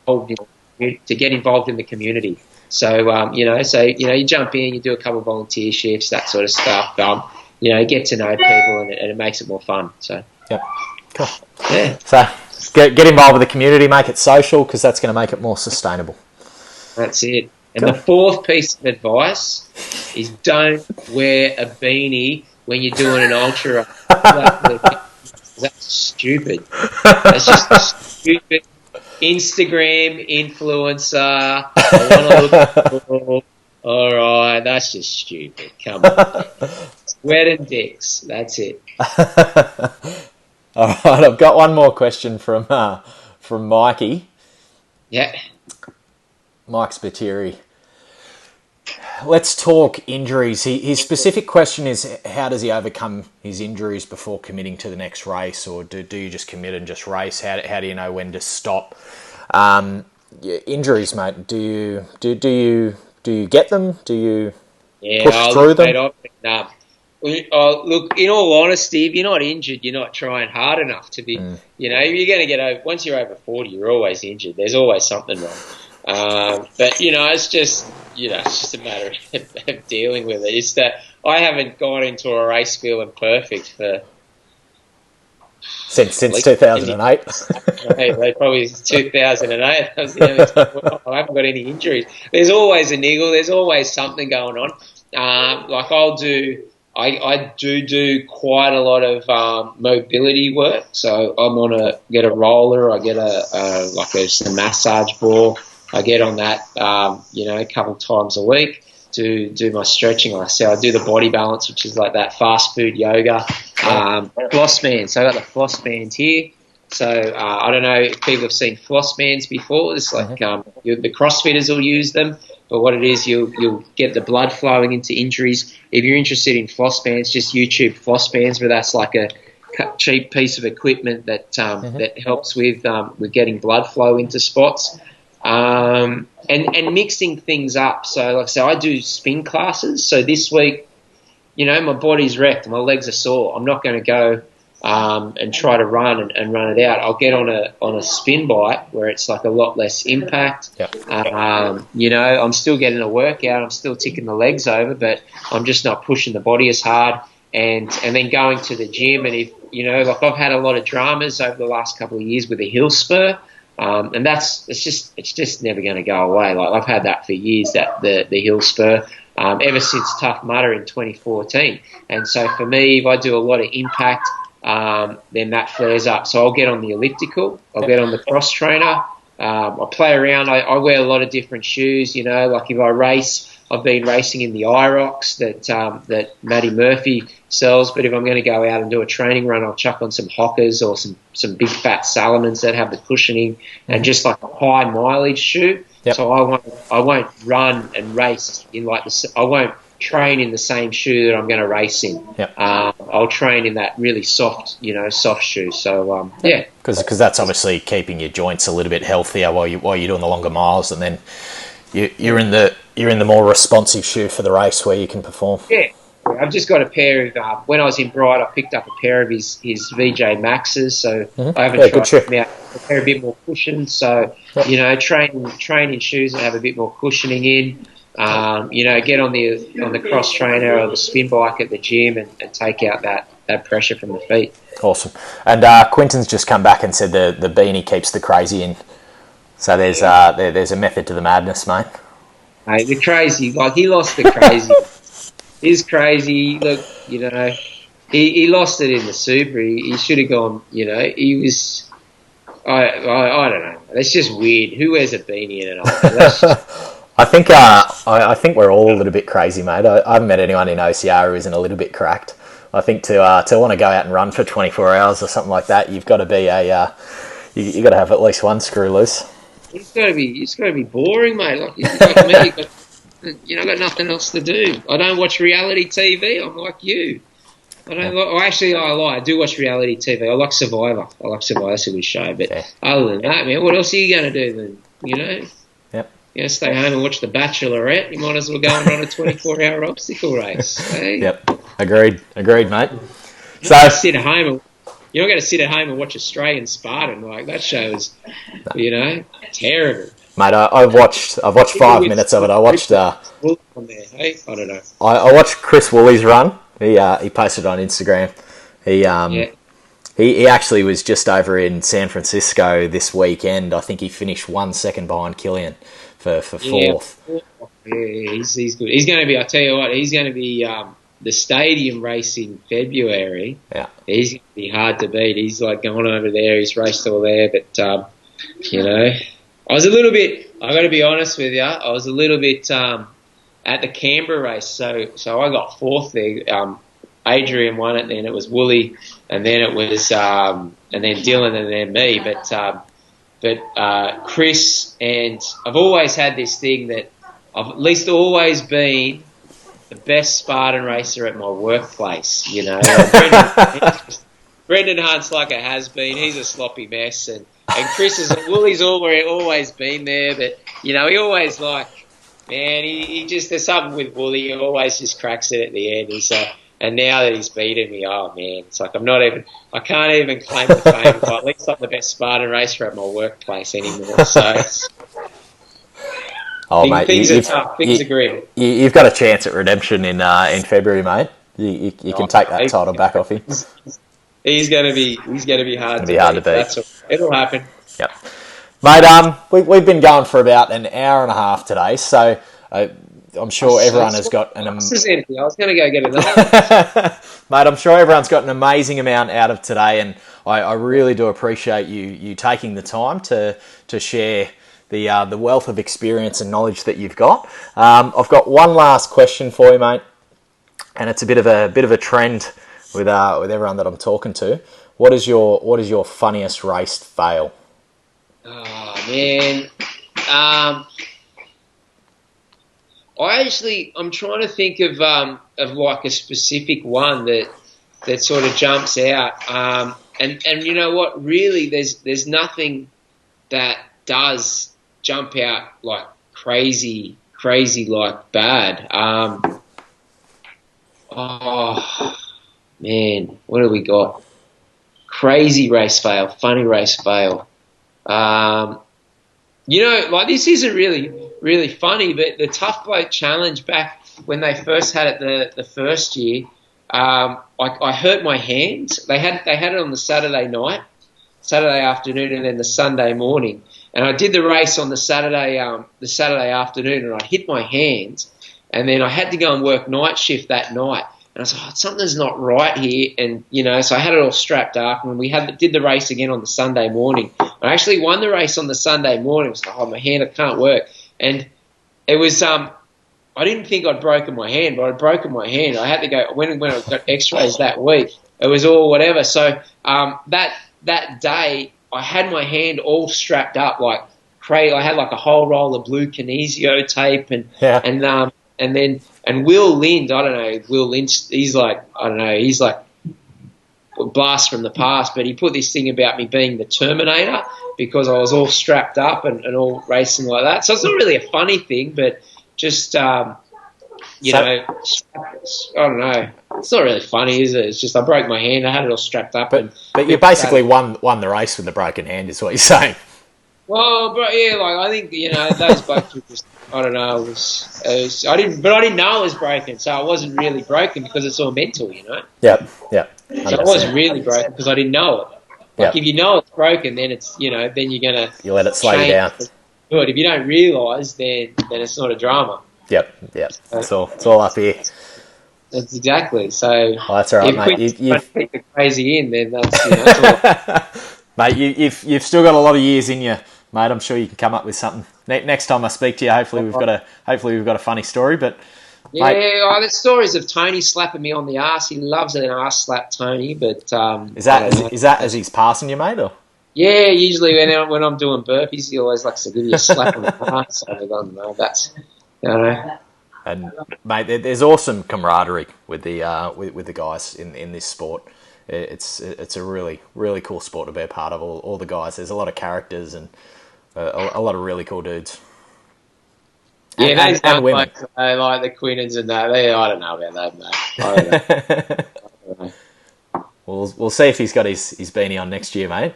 To get involved in the community. So, you jump in, you do a couple of volunteer shifts, that sort of stuff. Get to know people and it makes it more fun. So, yep. Cool. Yeah. So, get involved with the community, make it social because that's going to make it more sustainable. That's it. And the 4th piece of advice is don't wear a beanie when you're doing an ultra. That's stupid. That's just stupid. Instagram influencer. I want to look cool. All right, that's just stupid. Come on. Wet and dicks. That's it. All right, I've got one more question from Mikey. Yeah. Mike Spiteri. Let's talk injuries. His specific question is, how does he overcome his injuries before committing to the next race, or do you just commit and just race? How do you know when to stop? Injuries, mate. Do you get them? Do you push through them? Look, in all honesty, if you're not injured, you're not trying hard enough to be. If you're going to get over, once you're over 40, you're always injured. There's always something wrong. But it's just a matter of dealing with it. It's that I haven't gone into a race feeling perfect for since 2008. Probably 2008. I haven't got any injuries. There's always a niggle. There's always something going on. I do quite a lot of mobility work. So I'm get a roller. I get a massage ball. I get on that, a couple of times a week to do my stretching. Like I say, I do the body balance, which is like that fast food yoga. Floss bands. So I got the floss band here. So I don't know if people have seen floss bands before. It's like the CrossFitters will use them. But what it is, you'll get the blood flowing into injuries. If you're interested in floss bands, just YouTube floss bands, where that's like a cheap piece of equipment that that helps with getting blood flow into spots. And mixing things up. So like I say, I do spin classes. So this week, my body's wrecked, my legs are sore. I'm not going to go and try to run and run it out. I'll get on a spin bike where it's like a lot less impact. Yep. I'm still getting a workout. I'm still ticking the legs over, but I'm just not pushing the body as hard. And then going to the gym, and you know, like I've had a lot of dramas over the last couple of years with the heel spur. And it's just never going to go away. Like I've had that for years, that the heel spur, ever since Tough Mudder in 2014. And so for me, if I do a lot of impact, then that flares up. So I'll get on the elliptical, I'll get on the cross trainer, I play around. I wear a lot of different shoes, you know, like if I race, I've been racing in the IROX that Matty Murphy sells, but if I'm going to go out and do a training run, I'll chuck on some Hockers or some big fat Salomons that have the cushioning and just like a high mileage shoe. Yep. So I won't run and race in like I won't train in the same shoe that I'm going to race in. Yep. I'll train in that really soft shoe. So yeah, because that's obviously keeping your joints a little bit healthier while you're doing the longer miles, and then you're in the more responsive shoe for the race where you can perform. Yeah. I've just got a pair of, when I was in Bright, I picked up a pair of his VJ Maxes, so I haven't tried them out. They're a bit more cushioned, so, you know, train in shoes that have a bit more cushioning in, you know, get on the cross trainer or the spin bike at the gym and take out that pressure from the feet. Awesome. And Quinton's just come back and said the beanie keeps the crazy in. So there's a method to the madness, mate. Mate, the crazy, like he lost the crazy. He's crazy. Look, you know, he lost it in the Super. He should have gone. You know, he was. I don't know. It's just weird. Who wears a beanie in it? I think we're all a little bit crazy, mate. I haven't met anyone in OCR who isn't a little bit cracked. I think to want to go out and run for 24 hours or something like that, you've got to be you got to have at least one screw loose. It's got to be boring, mate. Like me. You know, I've got nothing else to do. I don't watch reality TV. I'm like you. I lie. I do watch reality TV. I like Survivor. It's a good show. But other than that, man, what else are you going to do then? You know? Yep. You know, stay home and watch The Bachelorette. You might as well go and run a 24-hour obstacle race. Hey? Yep. Agreed, mate. You're not going to sit at home and watch Australian Spartan. Like, that show is, you know, terrible. Mate, I've watched 5 minutes of it. I watched. On there, hey? I don't know. I watched Chris Woolley's run. He posted on Instagram. He actually was just over in San Francisco this weekend. I think he finished 1 second behind Killian for fourth. Yeah, he's good. He's going to be. I tell you what, he's going to be the stadium race in February. Yeah, he's going to be hard to beat. He's like going over there. He's raced all there, but you know. I was a little bit, I got to be honest with you, I was a little bit at the Canberra race, so I got fourth there. Adrian won it, then it was Woolley, and then it was, and then Dylan, and then me. But Chris, and I've always had this thing that I've at least always been the best Spartan racer at my workplace, you know. Brendan Hunt's like a has-been. He's a sloppy mess, and Woolley's always been there, but, you know, he always he just, there's something with Woolley, he always just cracks it at the end. And now that he's beaten me, oh man, it's like I can't even claim the fame, but at least I'm the best Spartan racer at my workplace anymore, so. Things are tough, things are grim. You've got a chance at redemption in February, mate. You can take that title back off him. He's going to be hard to beat. That's all. It'll happen. Yep. Mate, we've been going for about an hour and a half today, so I'm sure everyone has got an... I was going to go get another. Mate, I'm sure everyone's got an amazing amount out of today, and I really do appreciate you taking the time to share the wealth of experience and knowledge that you've got. I've got one last question for you, mate, and it's a bit of a trend with everyone that I'm talking to. What is your funniest race fail? Oh man, I'm trying to think of like a specific one that sort of jumps out. And you know what? Really, there's nothing that does jump out like crazy like bad. Oh man, what have we got? Crazy race fail, funny race fail. You know, like this isn't really funny, but the Tough Bloke Challenge back when they first had it the first year, I hurt my hand. They had it on the Saturday afternoon, and then the Sunday morning. And I did the race on the Saturday afternoon, and I hit my hand, and then I had to go and work night shift that night. And I was like, something's not right here, and so I had it all strapped up, and we did the race again on the Sunday morning. I actually won the race on the Sunday morning. I was like, my hand, I can't work, and it was I didn't think I'd broken my hand, but I'd broken my hand. I had to go when I got X-rays that week. It was all whatever. So that day, I had my hand all strapped up like crazy. I had like a whole roll of blue kinesio tape, and Will Lind, I don't know, Will Lind, he's like a blast from the past, but he put this thing about me being the Terminator because I was all strapped up and all racing like that. So it's not really a funny thing, but just, I don't know. It's not really funny, is it? It's just I broke my hand. I had it all strapped up. But you basically won the race with the broken hand, is what you're saying. Well, but yeah, I think those blokes were just, I don't know. I didn't know it was broken, so it wasn't really broken because it's all mental, Yep. So it wasn't really broken because I didn't know it. If you know it's broken, then it's then you're gonna let it slow you down. Good. If you don't realise, then it's not a drama. Yep. It's all up here. That's exactly. So that's all right, mate. You've keep the crazy in, then that's all. Mate, you've still got a lot of years in you, mate. I'm sure you can come up with something. Next time I speak to you, hopefully we've got a funny story. But yeah, there's stories of Tony slapping me on the arse. He loves an arse slap, Tony. But is that as he's passing you, mate? Or? Yeah, usually when I'm doing burpees, he always likes to give you a slap on the arse. So I don't know. That's And mate, there's awesome camaraderie with the guys in this sport. It's a really, really cool sport to be a part of. All the guys, there's a lot of characters and a lot of really cool dudes. And women. Like the Quinnans and that. I don't know about that, mate. We'll see if he's got his beanie on next year, mate.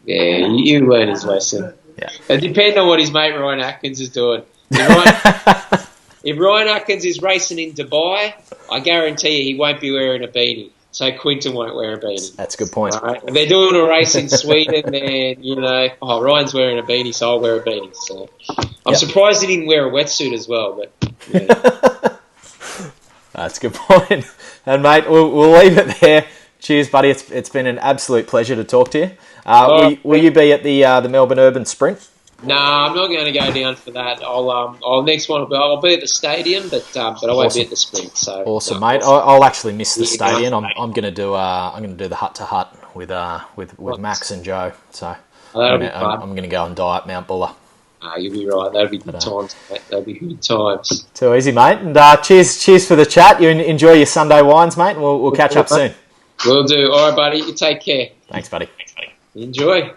Yeah, you learn his lesson. Yeah. It depends on what his mate Ryan Atkins is doing. If Ryan Atkins is racing in Dubai, I guarantee you he won't be wearing a beanie. So Quinton won't wear a beanie. That's a good point. Right? If they're doing a race in Sweden, then, Ryan's wearing a beanie, so I'll wear a beanie. So I'm surprised he didn't wear a wetsuit as well. But That's a good point. And, mate, we'll leave it there. Cheers, buddy. It's been an absolute pleasure to talk to you. Will you be at the Melbourne Urban Sprint? No, I'm not going to go down for that. I'll next one. I'll be at the stadium, but I won't be at the sprint. So awesome, mate. I'll actually miss the stadium. I'm going to do the hut to hut with Max and Joe. So I'm going to go and die at Mount Buller. You'll be right. That'll be good times, mate. That'll be good times. Too easy, mate. And cheers for the chat. You enjoy your Sunday wines, mate. And we'll catch up soon. Will do. All right, buddy. You take care. Thanks, buddy. Enjoy.